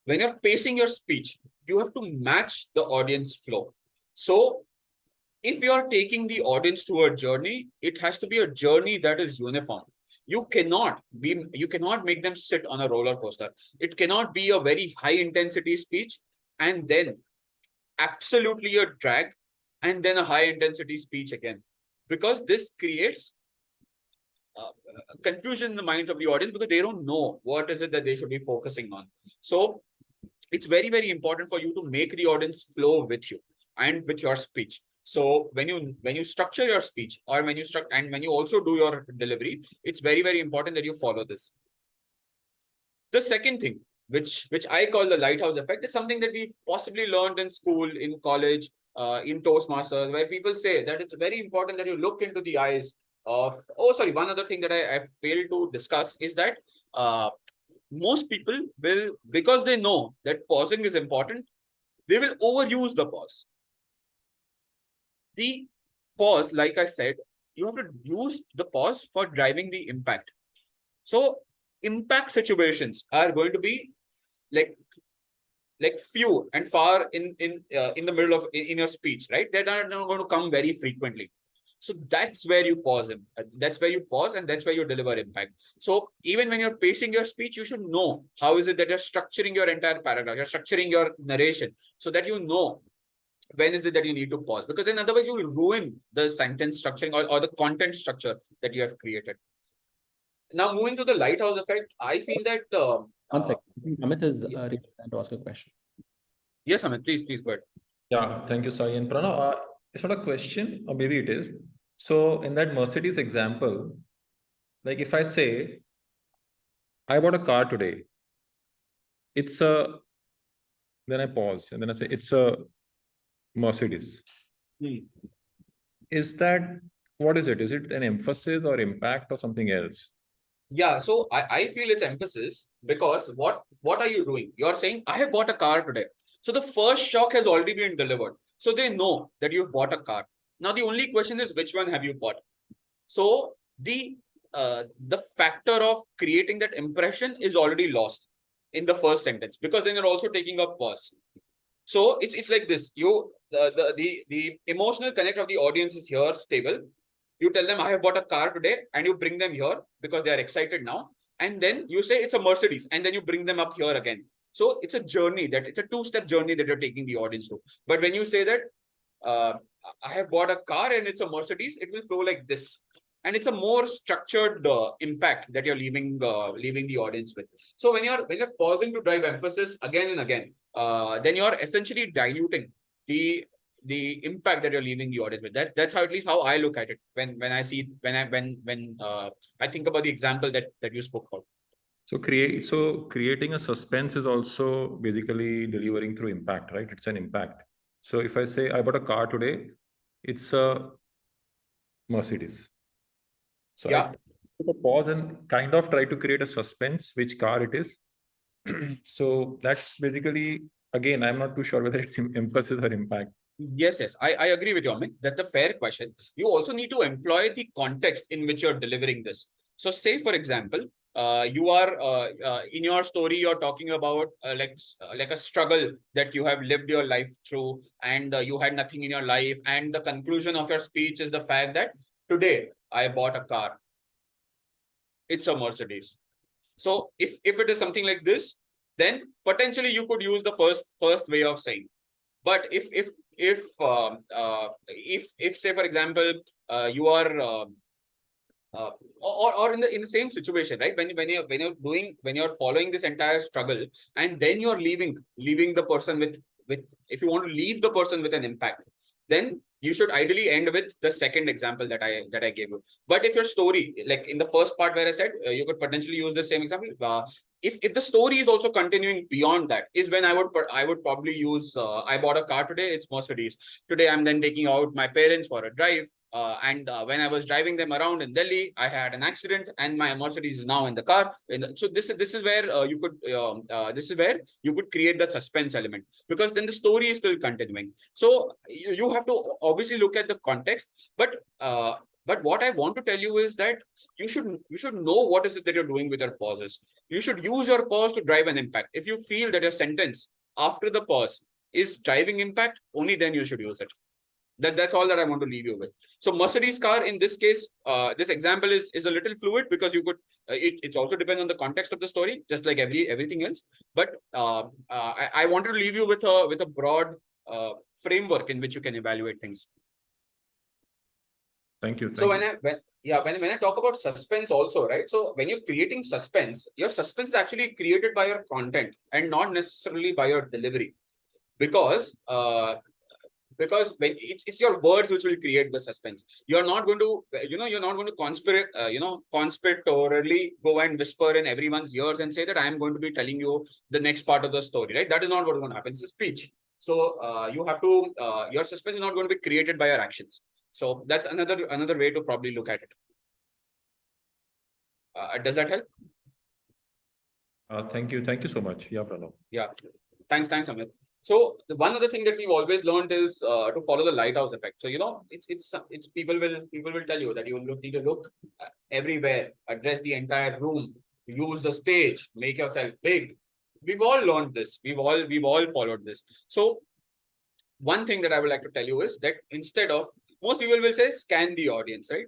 when you're pacing your speech, you have to match the audience flow. So if you're taking the audience through a journey, it has to be a journey that is uniform. You cannot make them sit on a roller coaster. It cannot be a very high intensity speech and then absolutely a drag and then a high intensity speech again, because this creates confusion in the minds of the audience, because they don't know what is it that they should be focusing on. So it's very, very important for you to make the audience flow with you and with your speech. So when you structure your speech, or when you also do your delivery, it's very, very important that you follow this. The second thing, which I call the lighthouse effect, is something that we've possibly learned in school, in college, in Toastmasters, where people say that it's very important that you look into the eyes of. Oh, sorry. One other thing that I failed to discuss is that most people will, because they know that pausing is important, they will overuse the pause. The pause, like I said, you have to use the pause for driving the impact. So impact situations are going to be like few and far in the middle of in your speech, right? They are not going to come very frequently. So that's where you pause him. That's where you pause, and that's where you deliver impact. So even when you're pacing your speech, you should know how is it that you're structuring your entire paragraph, you're structuring your narration, so that you know when is it that you need to pause, because then otherwise you will ruin the sentence structuring or the content structure that you have created. Now, moving to the lighthouse effect, I feel that One second. I think Amit is raised his hand to ask a question. yes, Amit, please go ahead. Yeah, thank you, Sai and Pranav. It's not a question, or maybe it is. So in that Mercedes example, like if I say, I bought a car today, it's a, then I pause and then I say, it's a Mercedes. Is that, what is it? Is it an emphasis or impact or something else? Yeah, so I feel it's emphasis, because what are you doing? You're saying, I have bought a car today. So the first shock has already been delivered. So they know that you've bought a car. Now the only question is, which one have you bought? So the factor of creating that impression is already lost in the first sentence, because then you're also taking a pause. So it's like this. The emotional connect of the audience is here stable. You tell them, I have bought a car today, and you bring them here because they are excited now. And then you say it's a Mercedes, and then you bring them up here again. So it's a journey, it's a two-step journey that you're taking the audience to. But when you say that I have bought a car and it's a Mercedes, it will flow like this. And it's a more structured impact that you're leaving the audience with. So when you're pausing to drive emphasis again and again, then you're essentially diluting the impact that you're leaving the audience with. That's how, at least how I look at it when I think about the example that you spoke about. So creating a suspense is also basically delivering through impact, right? It's an impact. So if I say I bought a car today, it's a Mercedes. So yeah, I took a pause and kind of try to create a suspense which car it is. So that's basically, again, I'm not too sure whether it's emphasis or impact. Yes, I agree with you, Amit. That's a fair question. You also need to employ the context in which you're delivering this. So say, for example, you are in your story, you're talking about like a struggle that you have lived your life through, and you had nothing in your life. And the conclusion of your speech is the fact that today I bought a car. It's a Mercedes. So if it is something like this, then potentially you could use the first way of saying. But if say, for example, you are or in the same situation, right? When you're following this entire struggle, and then you're leaving the person with if you want to leave the person with an impact, then you should ideally end with the second example that I gave you. But if your story, like in the first part where I said you could potentially use the same example, if the story is also continuing beyond that, is when I would probably use, I bought a car today, it's Mercedes. Today I'm then taking out my parents for a drive. And when I was driving them around in Delhi, I had an accident, and my Mercedes is now in the car. So this is where you could create the suspense element, because then the story is still continuing. So you have to obviously look at the context, but what I want to tell you is that you should know what is it that you're doing with your pauses. You should use your pause to drive an impact. If you feel that your sentence after the pause is driving impact, only then you should use it. That's all that I want to leave you with. So Mercedes car in this case, this example is a little fluid, because you could it also depends on the context of the story, just like everything else. But I wanted to leave you with a broad framework in which you can evaluate things. Thank you. So when I talk about suspense also, right? So when you're creating suspense, your suspense is actually created by your content and not necessarily by your delivery, because when it's your words which will create the suspense. You're not going to conspiratorially go and whisper in everyone's ears and say that I am going to be telling you the next part of the story, right? That is not what is going to happen. It's a speech. So you have to your suspense is not going to be created by your actions. So that's another way to probably look at it. Does that help? Thank you so much. Yeah, Pranav. Yeah, thanks, Amit. So the one other thing that we've always learned is to follow the lighthouse effect. So it's people will tell you that you need to look everywhere, address the entire room, use the stage, make yourself big. We've all learned this. We've all followed this. So one thing that I would like to tell you is that instead of, most people will say scan the audience, right?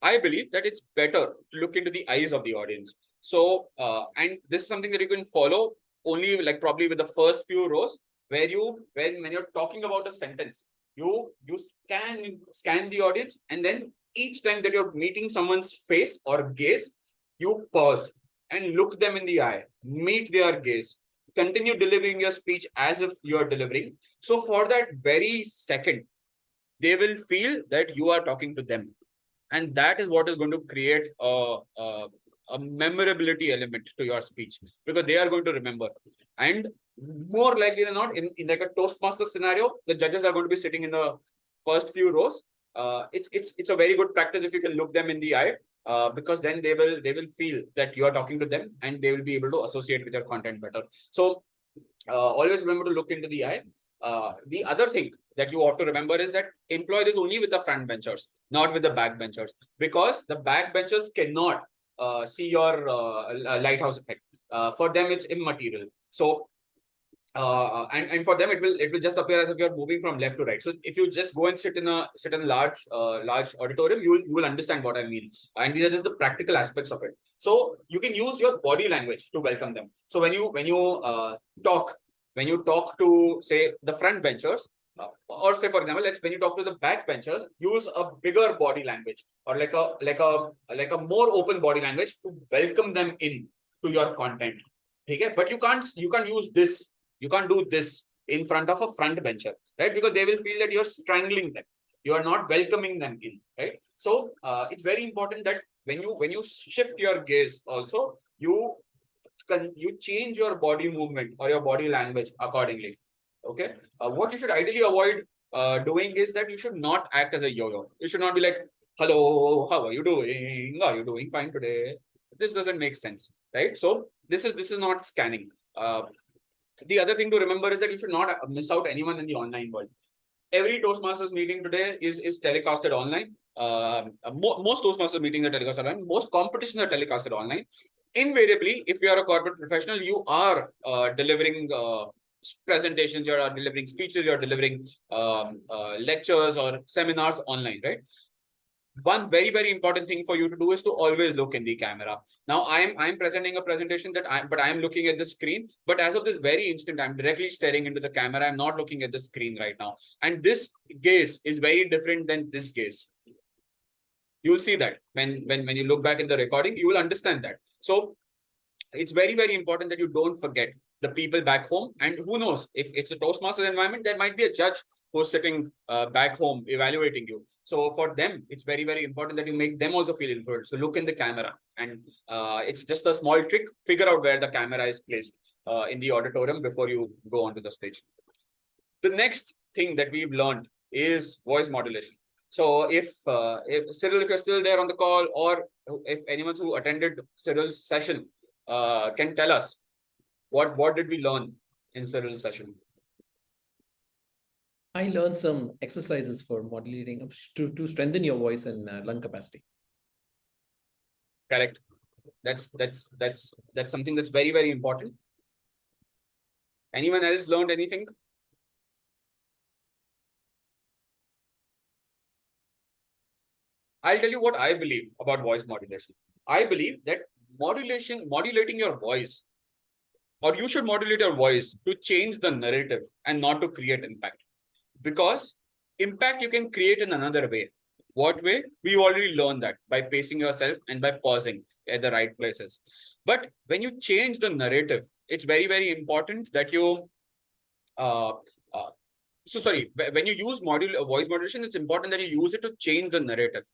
I believe that it's better to look into the eyes of the audience. So and this is something that you can follow only like probably with the first few rows, where when you're talking about a sentence, you scan the audience, and then each time that you're meeting someone's face or gaze, you pause and look them in the eye, meet their gaze, continue delivering your speech as if you're delivering. So for that very second, they will feel that you are talking to them, and that is what is going to create a memorability element to your speech, because they are going to remember. And more likely than not, in like a Toastmaster scenario, the judges are going to be sitting in the first few rows. It's a very good practice if you can look them in the eye, because then they will feel that you are talking to them, and they will be able to associate with your content better. So always remember to look into the eye. The other thing that you have to remember is that employ this only with the front benchers, not with the back benchers, because the back benchers cannot see your lighthouse effect. For them, it's immaterial. So and for them, it will just appear as if you're moving from left to right. So if you just go and sit in a large auditorium, you will understand what I mean. And these are just the practical aspects of it. So you can use your body language to welcome them. So when you talk to, say, the front benchers, or say, for example, when you talk to the back benchers, use a bigger body language, or like a more open body language to welcome them in to your content. Okay? But you can't use this. You can't do this in front of a front bencher, right? Because they will feel that you're strangling them. You are not welcoming them in, right? So it's very important that when you shift your gaze, also you change your body movement or your body language accordingly. Okay. What you should ideally avoid doing is that you should not act as a yo-yo. You should not be like, hello, how are you doing? Are you doing fine today? This doesn't make sense, right? So this is not scanning. The other thing to remember is that you should not miss out anyone in the online world. Every Toastmasters meeting today is telecasted online. Most Toastmasters meetings are telecasted online. Most competitions are telecasted online. Invariably, if you are a corporate professional, you are delivering presentations, you are delivering speeches, you are delivering lectures or seminars online, right? One very, very important thing for you to do is to always look in the camera. Now, I'm presenting a presentation but I'm looking at the screen. But as of this very instant, I'm directly staring into the camera. I'm not looking at the screen right now. And this gaze is very different than this gaze. You'll see that when you look back in the recording, you will understand that. So it's very, very important that you don't forget the people back home. And who knows, if it's a Toastmasters environment, there might be a judge who's sitting back home evaluating you. So for them, it's very, very important that you make them also feel influenced. So look in the camera, and it's just a small trick. Figure out where the camera is placed in the auditorium before you go onto the stage. The next thing that we've learned is voice modulation. So if Cyril, if you're still there on the call, or if anyone who attended Cyril's session can tell us what did we learn in Cyril's session? I learned some exercises for modulating to strengthen your voice and lung capacity. Correct. That's something that's very, very important. Anyone else learned anything? I'll tell you what I believe about voice modulation. I believe that modulating your voice, or you should modulate your voice to change the narrative and not to create impact. Because impact you can create in another way. What way? We already learned that by pacing yourself and by pausing at the right places. But when you change the narrative, it's very, very important that you when you use voice modulation, it's important that you use it to change the narrative.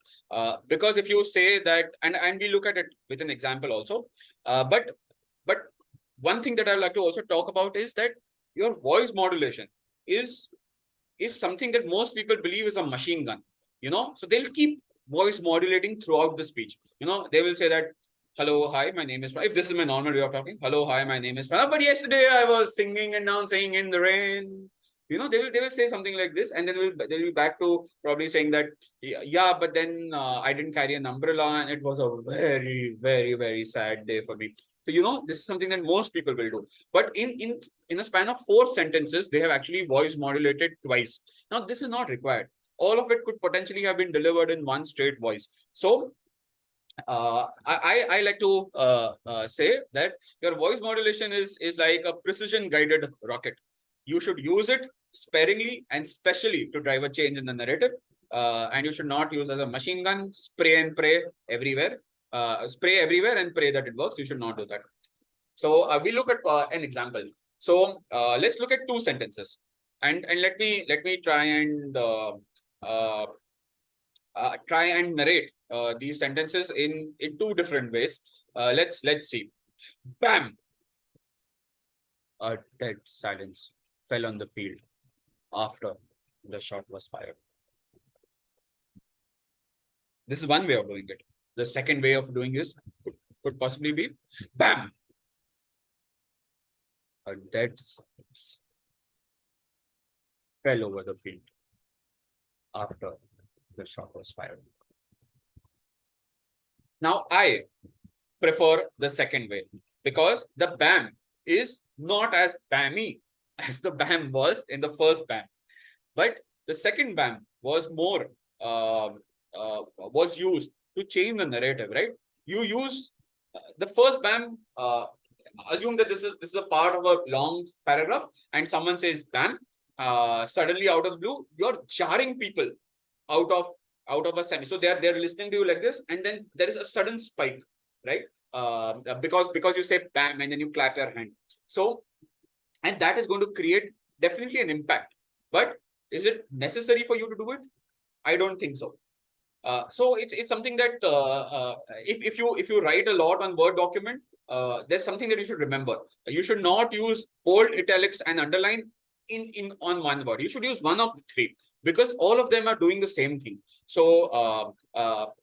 Because if you say that, and we look at it with an example also, but one thing that I would like to also talk about is that your voice modulation is something that most people believe is a machine gun, so they'll keep voice modulating throughout the speech. They will say that, hello, hi, my name is Pranav. If this is my normal way of talking, hello, hi, my name is Pranav, but yesterday I was singing and now saying in the rain. They will say something like this, and then they'll be back to probably saying that, yeah, but then I didn't carry an umbrella and it was a very, very, very sad day for me. So, this is something that most people will do. But in a span of 4 sentences, they have actually voice modulated twice. Now, this is not required. All of it could potentially have been delivered in one straight voice. So, I like to say that your voice modulation is like a precision guided rocket. You should use it sparingly and specially to drive a change in the narrative. And you should not use as a machine gun, spray and pray everywhere. Spray everywhere and pray that it works. You should not do that. So we look at an example. So let's look at 2 sentences, and let me try and narrate these sentences in 2 different ways. Let's see. Bam! A dead silence fell on the field after the shot was fired. This is one way of doing it. The second way of doing this could possibly be, bam! A dead silence fell over the field after the shot was fired. Now, I prefer the second way because the bam is not as bammy as the bam was in the first bam. But the second bam was more, was used to change the narrative, right? You use the first bam, assume that this is a part of a long paragraph and someone says bam, suddenly out of the blue, you're jarring people out of a sentence. So they're listening to you like this, and then there is a sudden spike, right? Because you say bam and then you clap your hand. So, and that is going to create definitely an impact. But is it necessary for you to do it? I don't think so. So it's something that if you write a lot on Word document, there's something that you should remember. You should not use bold, italics, and underline on one word. You should use one of the 3 because all of them are doing the same thing. So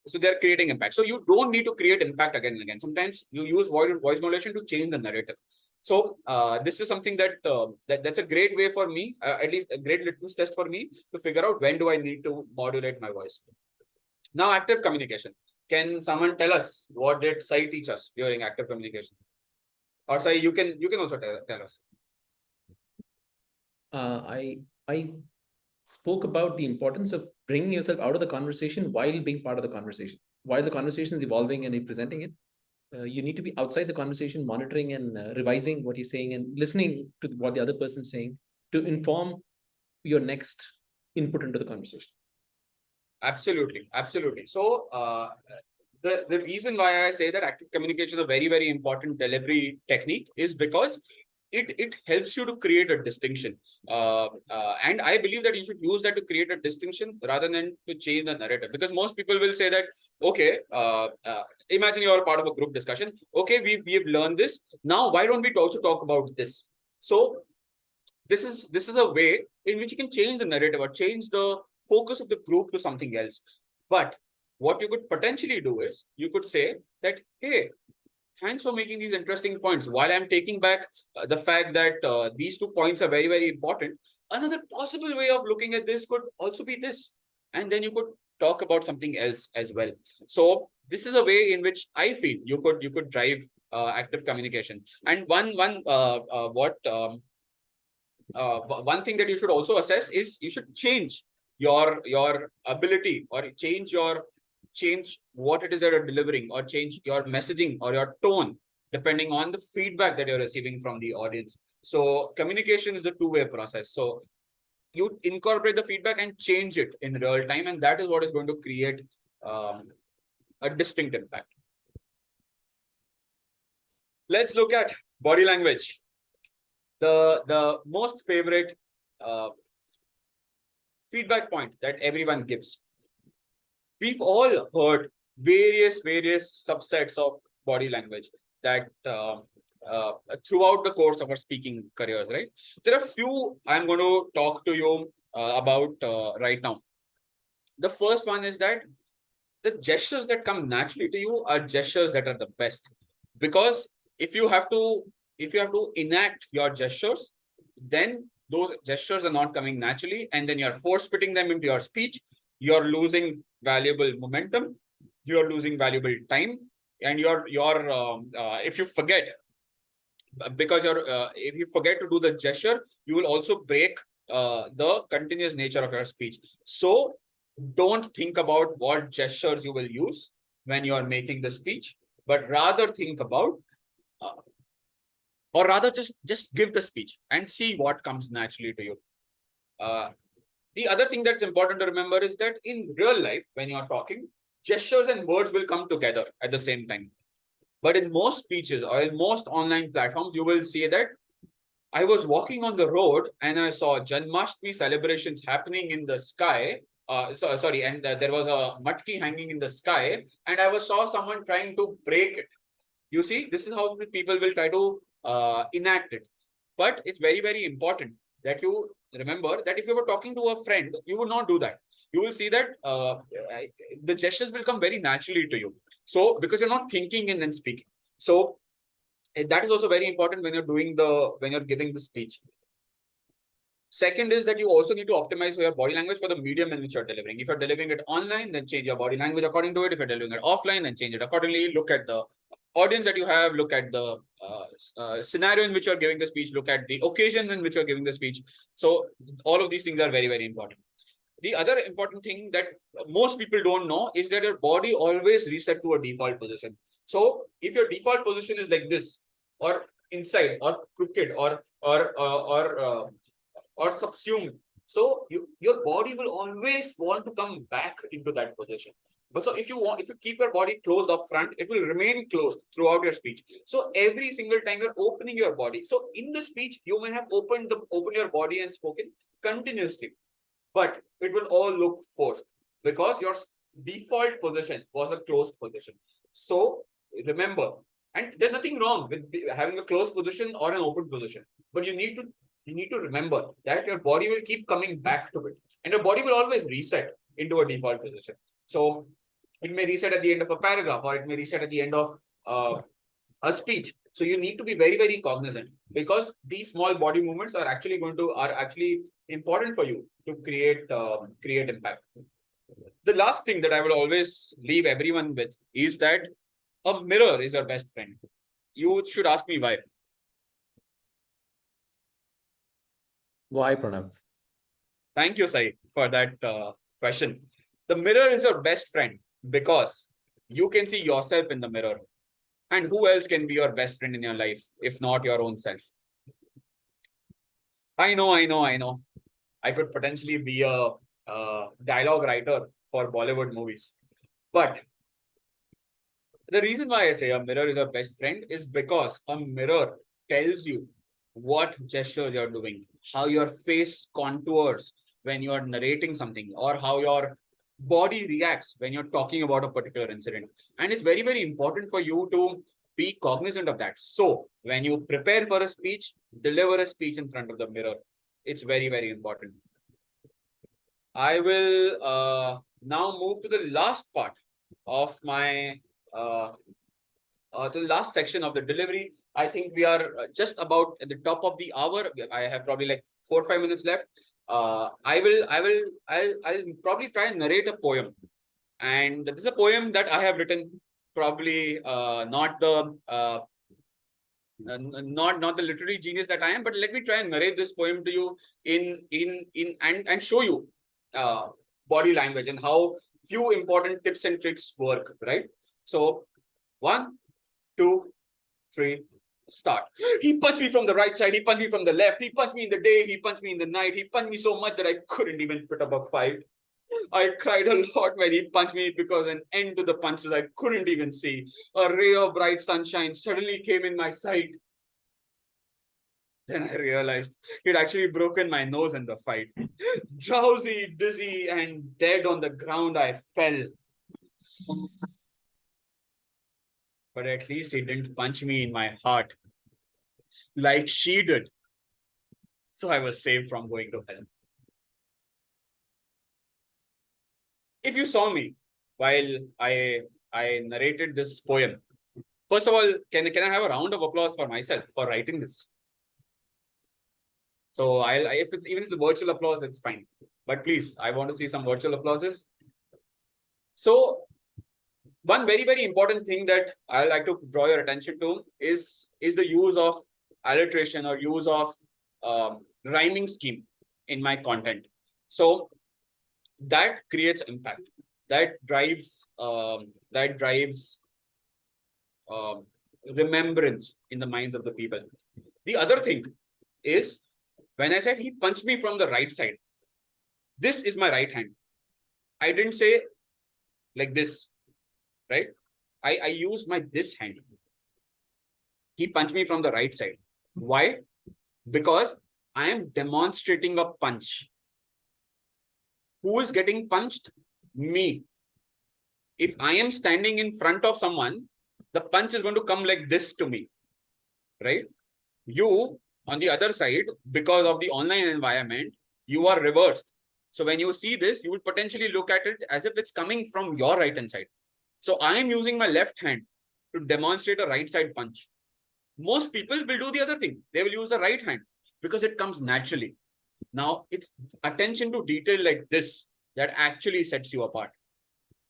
so they're creating impact. So you don't need to create impact again and again. Sometimes you use voice modulation to change the narrative. So this is something that's a great way for me, at least a great litmus test for me to figure out when do I need to modulate my voice. Now, active communication. Can someone tell us what did Sai teach us during active communication? Or Sai, you can also tell us. I spoke about the importance of bringing yourself out of the conversation while being part of the conversation. While the conversation is evolving and you're presenting it, you need to be outside the conversation, monitoring and revising what you're saying and listening to what the other person is saying to inform your next input into the conversation. Absolutely. So the reason why I say that active communication is a very, very important delivery technique is because it helps you to create a distinction. And I believe that you should use that to create a distinction rather than to change the narrative. Because most people will say that, okay, imagine you're part of a group discussion. Okay, we've learned this. Now, why don't we also talk about this? So this is a way in which you can change the narrative or change the focus of the group to something else. But what you could potentially do is you could say that, hey, thanks for making these interesting points. While I'm taking back the fact that these 2 points are very, very important, another possible way of looking at this could also be this. And then you could talk about something else as well. So this is a way in which I feel you could drive active communication. And one thing that you should also assess is you should change your ability or change what it is that you're delivering or change your messaging or your tone depending on the feedback that you're receiving from the audience. So communication is a two-way process. So you incorporate the feedback and change it in real time, and that is what is going to create a distinct impact. Let's look at body language. The most favorite feedback point that everyone gives. We've all heard various subsets of body language that throughout the course of our speaking careers, right? There are few I'm going to talk to you about right now. The first one is that the gestures that come naturally to you are gestures that are the best, because if you have to enact your gestures, then those gestures are not coming naturally, and then you're force fitting them into your speech. You're losing valuable momentum, you're losing valuable time, and if you forget, because if you forget to do the gesture, you will also break the continuous nature of your speech. So don't think about what gestures you will use when you are making the speech, but rather think about or rather just give the speech and see what comes naturally to you. The other thing that's important to remember is that in real life, when you're talking, gestures and words will come together at the same time. But in most speeches or in most online platforms, you will see that I was walking on the road and I saw Janmashtami celebrations happening in the sky. And there was a matki hanging in the sky, and I saw someone trying to break it. You see, this is how people will try to enact it. But it's very, very important that you remember that if you were talking to a friend, you would not do that. You will see that the gestures will come very naturally to you. So because you're not thinking and then speaking. So that is also very important when you're giving the speech. Second is that you also need to optimize your body language for the medium in which you're delivering. If you're delivering it online, then change your body language according to it. If you're delivering it offline, then change it accordingly. Look at the audience that you have, look at the scenario in which you're giving the speech, look at the occasion in which you're giving the speech. So all of these things are very, very important. The other important thing that most people don't know is that your body always resets to a default position. So if your default position is like this, or inside, or crooked, or subsumed, so your body will always want to come back into that position. But so if you keep your body closed up front, it will remain closed throughout your speech. So every single time you're opening your body. So in the speech, you may have opened your body and spoken continuously, but it will all look forced because your default position was a closed position. So remember, and there's nothing wrong with having a closed position or an open position, but you need to remember that your body will keep coming back to it, and your body will always reset into a default position. So it may reset at the end of a paragraph, or it may reset at the end of a speech. So you need to be very, very cognizant, because these small body movements are actually important for you to create impact. The last thing that I will always leave everyone with is that a mirror is your best friend. You should ask me why. Why, Pranav? Thank you, Sai, for that question. The mirror is your best friend because you can see yourself in the mirror. And who else can be your best friend in your life if not your own self? I know. I could potentially be a dialogue writer for Bollywood movies. But the reason why I say a mirror is your best friend is because a mirror tells you what gestures you're doing, how your face contours when you're narrating something, or how your body reacts when you're talking about a particular incident. And it's very, very important for you to be cognizant of that. So when you prepare for a speech, deliver a speech in front of the mirror. It's very, very important. I will now move to the last part of my to the last section of the delivery. I think we are just about at the top of the hour. I have probably like 4 or 5 minutes left. I'll probably try and narrate a poem, and this is a poem that I have written. Probably not the literary genius that I am, but let me try and narrate this poem to you and show you body language and how few important tips and tricks work. Right. So 1, 2, 3, start. He punched me from the right side. He punched me from the left. He punched me in the day. He punched me in the night. He punched me so much that I couldn't even put up a fight. I cried a lot when he punched me because an end to the punches I couldn't even see. A ray of bright sunshine suddenly came in my sight. Then I realized he'd actually broken my nose in the fight. Drowsy, dizzy, and dead on the ground, I fell. But at least he didn't punch me in my heart like she did. So I was saved from going to hell. If you saw me while I narrated this poem, first of all, can I have a round of applause for myself for writing this? So if it's even if it's virtual applause, it's fine. But please, I want to see some virtual applauses. So one very, very important thing that I like to draw your attention to is the use of alliteration or use of rhyming scheme in my content. So that creates impact. That drives remembrance in the minds of the people. The other thing is, when I said he punched me from the right side, this is my right hand. I didn't say like this, right? I used my this hand. He punched me from the right side. Why? Because I am demonstrating a punch. Who is getting punched? Me. If I am standing in front of someone, the punch is going to come like this to me, right? You, on the other side, because of the online environment, you are reversed. So when you see this, you will potentially look at it as if it's coming from your right hand side. So I am using my left hand to demonstrate a right side punch. Most people will do the other thing. They will use the right hand because it comes naturally. Now, it's attention to detail like this that actually sets you apart.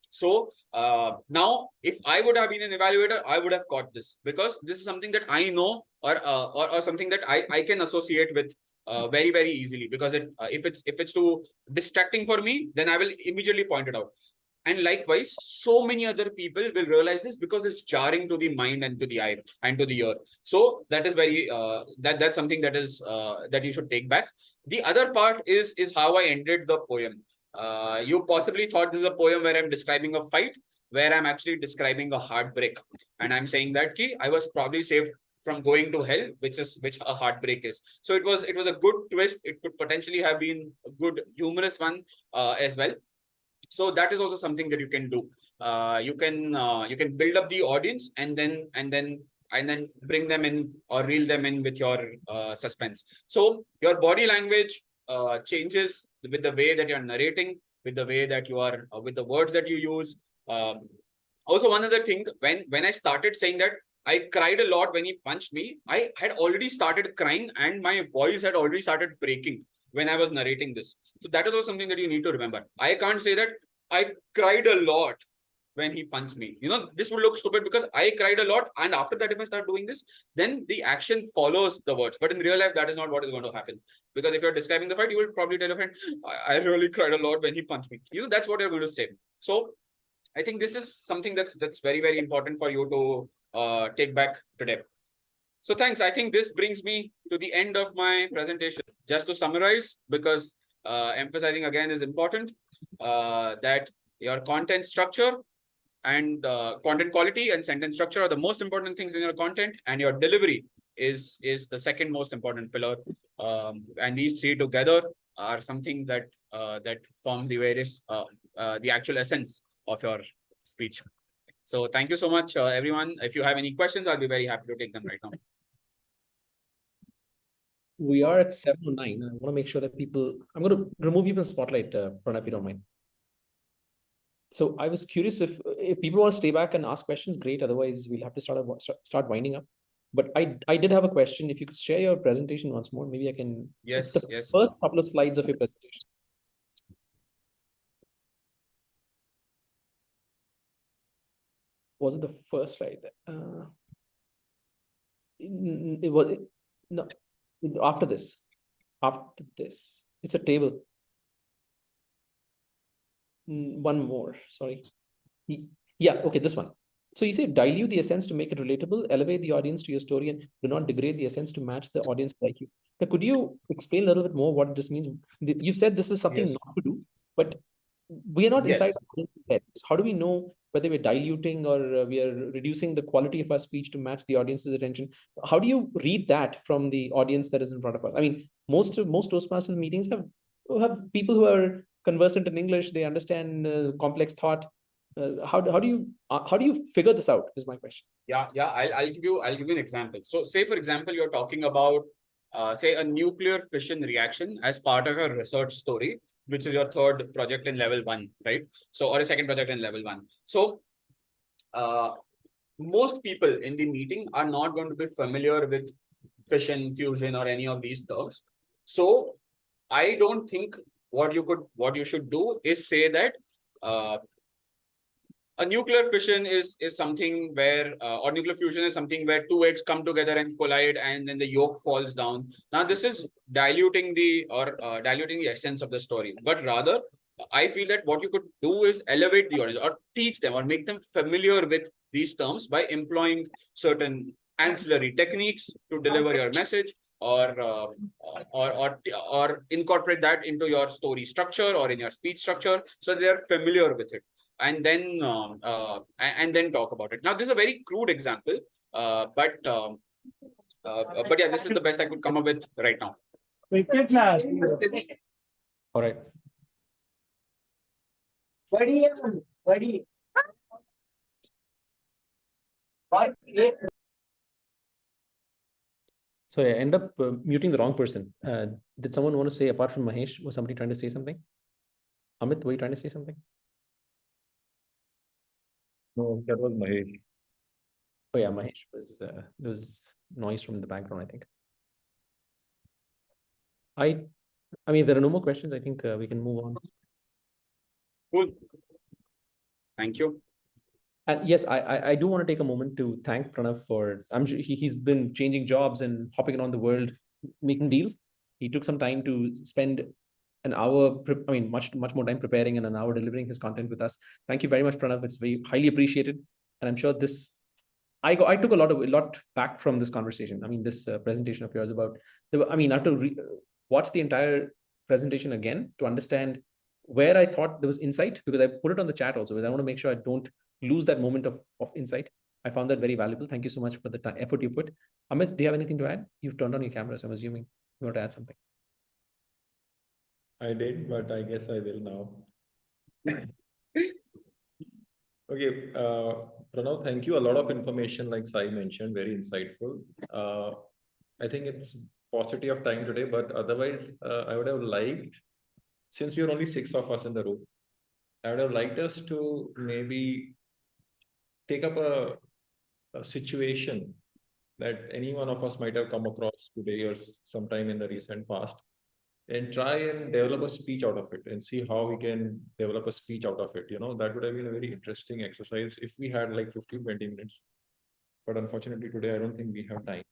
So now, if I would have been an evaluator, I would have caught this, because this is something that I know or something that I can associate with very, very easily. Because if it's too distracting for me, then I will immediately point it out. And likewise, so many other people will realize this because it's jarring to the mind and to the eye and to the ear. So that is very that's something that is that you should take back. The other part is how I ended the poem. You possibly thought this is a poem where I'm describing a fight, where I'm actually describing a heartbreak, and I'm saying that I was probably saved from going to hell, which a heartbreak is. So it was a good twist. It could potentially have been a good humorous one as well. So that is also something that you can do. You can build up the audience and then bring them in or reel them in with your suspense. So your body language changes with the way that you're narrating, with the way that you are, with the words that you use. Also, one other thing, when I started saying that I cried a lot when he punched me, I had already started crying and my voice had already started breaking when I was narrating this. So that is also something that you need to remember. I can't say that I cried a lot when he punched me. You know, this would look stupid because I cried a lot. And after that, if I start doing this, then the action follows the words. But in real life, that is not what is going to happen. Because if you're describing the fight, you will probably tell a friend, I really cried a lot when he punched me. You know, that's what you're going to say. So I think this is something that's very, very important for you to take back today. So thanks. I think this brings me to the end of my presentation. Just to summarize, because emphasizing again is important, that your content structure and content quality and sentence structure are the most important things in your content, and your delivery is the second most important pillar. And these three together are something that that form the various the actual essence of your speech. So thank you so much, everyone. If you have any questions, I'll be very happy to take them right now. We are at 7:09. I want to make sure that people, I'm going to remove you from the spotlight, Pranav, if you don't mind. So I was curious if people want to stay back and ask questions, great. Otherwise, we'll have to start winding up. But I did have a question. If you could share your presentation once more, maybe I can. Yes, the yes. First couple of slides of your presentation. Was it the first slide? It was no. After this, it's a table. One more, sorry. Yeah, okay, this one. So you say dilute the essence to make it relatable, elevate the audience to your story, and do not degrade the essence to match the audience like you. Now, could you explain a little bit more what this means? You've said this is something Yes. not to do, but we are not Yes. inside our heads. How do we know whether we're diluting or we are reducing the quality of our speech to match the audience's attention? How do you read that from the audience that is in front of us? I mean, most Toastmasters meetings have people who are conversant in English. They understand complex thought. How do you figure this out? Is my question. Yeah. I'll give you an example. So, say for example, you're talking about say a nuclear fission reaction as part of a research story, which is your third project in level 1, right? So, or a second project in level 1. So, most people in the meeting are not going to be familiar with fission, fusion, or any of these terms. So, I don't think what you should do is say that a nuclear fission is something where or nuclear fusion is something where two eggs come together and collide, and then the yolk falls down. Now this is diluting the essence of the story, but rather I feel that what you could do is elevate the audience or teach them or make them familiar with these terms by employing certain ancillary techniques to deliver your message, or incorporate that into your story structure or in your speech structure so they are familiar with it, and then talk about it. Now, this is a very crude example, but yeah, this is the best I could come up with right now. All right. So I end up muting the wrong person. Did someone want to say, apart from Mahesh, was somebody trying to say something? Amit, were you trying to say something? No, that was Mahesh. Oh yeah, Mahesh was there was noise from the background, I think. I mean, there are no more questions. I think we can move on. Cool. Thank you. And yes, I do want to take a moment to thank Pranav for, he's been changing jobs and hopping around the world, making deals. He took some time to spend an hour, much more time preparing and an hour delivering his content with us. Thank you very much, Pranav. It's very highly appreciated. And I'm sure I took a lot back from this conversation. I mean, this presentation of yours about, I have to watch the entire presentation again to understand where I thought there was insight, because I put it on the chat also, because I want to make sure I don't lose that moment of insight. I found that very valuable. Thank you so much for the effort you put. Amit, do you have anything to add? You've turned on your camera, so I'm assuming you want to add something. I did, but I guess I will now. Okay, Pranav, thank you. A lot of information, like Sai mentioned, very insightful. I think it's paucity of time today, but otherwise, I would have liked, since we are only 6 of us in the room, I would have liked us to maybe take up a situation that any one of us might have come across today or sometime in the recent past, and try and develop a speech out of it and see how we can develop a speech out of it. That would have been a very interesting exercise if we had like 15-20 minutes. But unfortunately today, I don't think we have time.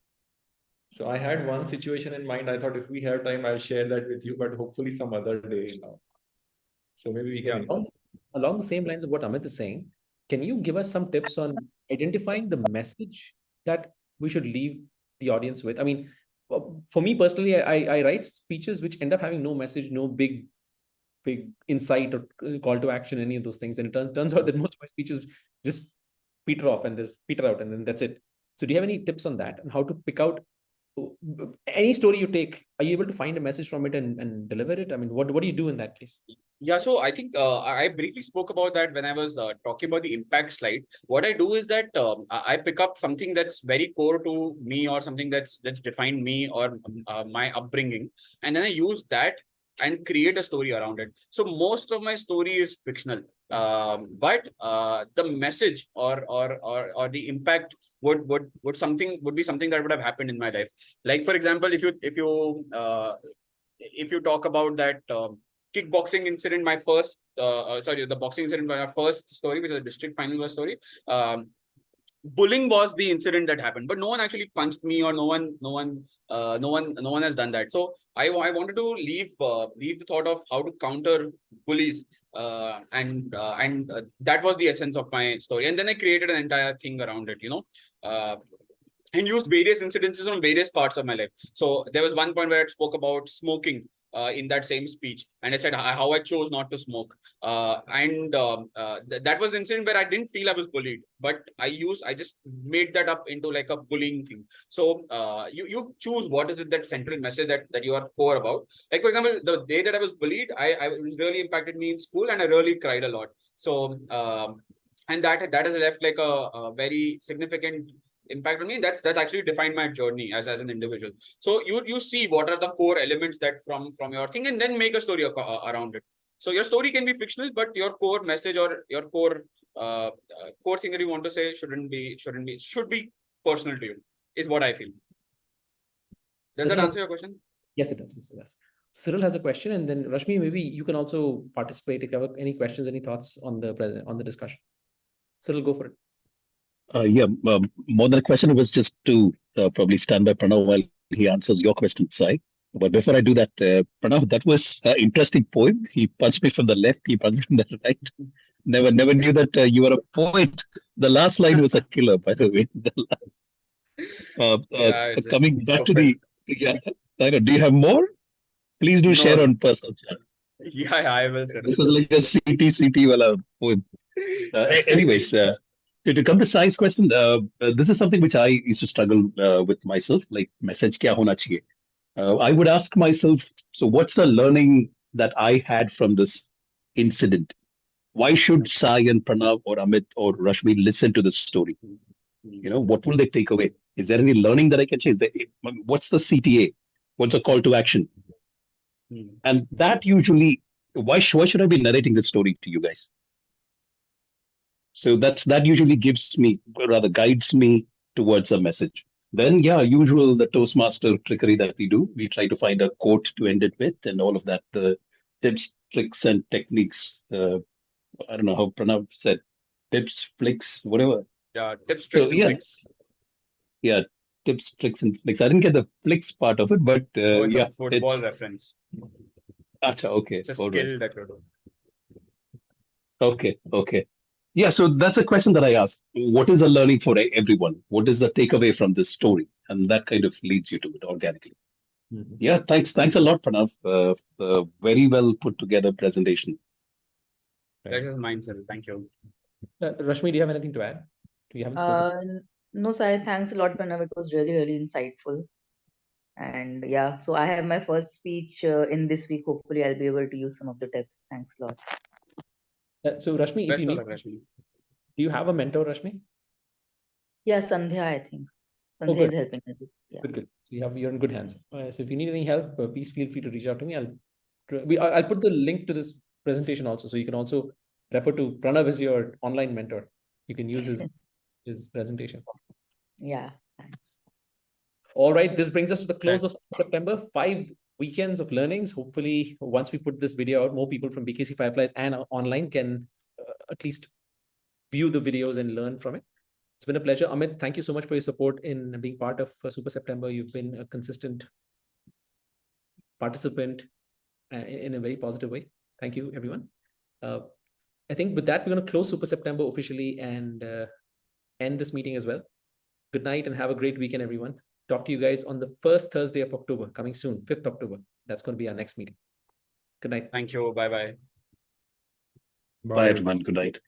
So I had one situation in mind. I thought if we have time, I'll share that with you, but hopefully some other day now. So maybe we can. Along the same lines of what Amit is saying, can you give us some tips on identifying the message that we should leave the audience with? I mean, for me personally, I write speeches which end up having no message, no big insight or call to action, any of those things. And it turns out that most of my speeches just peter out, and then that's it. So do you have any tips on that and how to pick out any story you take, are you able to find a message from it and deliver it? I mean, what do you do in that case? Yeah, so I think I briefly spoke about that when I was talking about the impact slide. What I do is that I pick up something that's very core to me, or something that's defined me, or my upbringing, and then I use that and create a story around it. So most of my story is fictional, but the message or the impact would be something that would have happened in my life. Like, for example, if you talk about that. Kickboxing incident, the boxing incident, my first story, which is a district final story. Bullying was the incident that happened, but no one actually punched me, or no one has done that. So I wanted to leave the thought of how to counter bullies, and that was the essence of my story. And then I created an entire thing around it, and used various incidences on various parts of my life. So there was one point where I spoke about smoking in that same speech, and I said how I chose not to smoke. That was the incident where I didn't feel I was bullied, but I just made that up into like a bullying thing. So you choose what is it, that central message that you are core about. Like, for example, the day that I was bullied, I was really impacted me in school, and I really cried a lot. So and that has left like a very significant impact on me. That's actually defined my journey as an individual. So you see what are the core elements that from your thing, and then make a story around it. So your story can be fictional, but your core message or your core thing that you want to say should be personal to you, is what I feel. Does that answer your question? Yes, it does. Yes, it does. Cyril has a question, and then Rashmi, maybe you can also participate if you have any questions, any thoughts on the discussion. Cyril, go for it. More than a question, it was just to probably stand by Pranav while he answers your question, Sai. But before I do that, Pranav, that was an interesting poem. He punched me from the left, he punched me from the right. Never knew that you were a poet. The last line was a killer, by the way. Coming back to the, I know, do you have more? Please do share on personal chat. Yeah, I will say this is like a CT wala poem. Anyways, to come to Sai's question, this is something which I used to struggle with myself, like message kya hona chahiye. I would ask myself, so what's the learning that I had from this incident? Why should Sai and Pranav or Amit or Rashmi listen to this story? What will they take away? Is there any learning that I can change? What's the CTA? What's a call to action? And that usually, why should I be narrating this story to you guys? So that usually gives me, rather guides me towards a message. Then, usual the Toastmaster trickery that we do. We try to find a quote to end it with, and all of that, the tips, tricks, and techniques. I don't know how Pranav said, tips, flicks, whatever. Yeah, tips, tricks, and flicks. Yeah, tips, tricks, and flicks. I didn't get the flicks part of it, but it's a football reference. Achha, okay. It's a skill that you're doing. Okay. Yeah, so that's a question that I asked. What is a learning for everyone? What is the takeaway from this story? And that kind of leads you to it organically. Yeah, thanks a lot, Pranav. Very well put together presentation. That is mine, sir. Thank you. Rashmi, do you have anything to add? Do you haven't No, sir. Thanks a lot, Pranav. It was really, really insightful. And so I have my first speech in this week. Hopefully, I'll be able to use some of the tips. Thanks a lot. So Rashmi, if you need, do you have a mentor, Rashmi? Yeah, Sandhya, I think. Sandhya is helping me. Yeah. Good. So you're in good hands. So if you need any help, please feel free to reach out to me. I'll put the link to this presentation also, so you can also refer to Pranav as your online mentor. You can use his presentation. Yeah, thanks. All right, this brings us to the close of September. 5 weekends of learnings. Hopefully, once we put this video out, more people from BKC Fireflies and online can at least view the videos and learn from it. It's been a pleasure. Amit, thank you so much for your support in being part of Super September. You've been a consistent participant in a very positive way. Thank you, everyone. I think with that, we're going to close Super September officially and end this meeting as well. Good night and have a great weekend, everyone. Talk to you guys on the first Thursday of October, coming soon, 5th October. That's going to be our next meeting. Good night. Thank you. Bye-bye. Bye, everyone. Good night.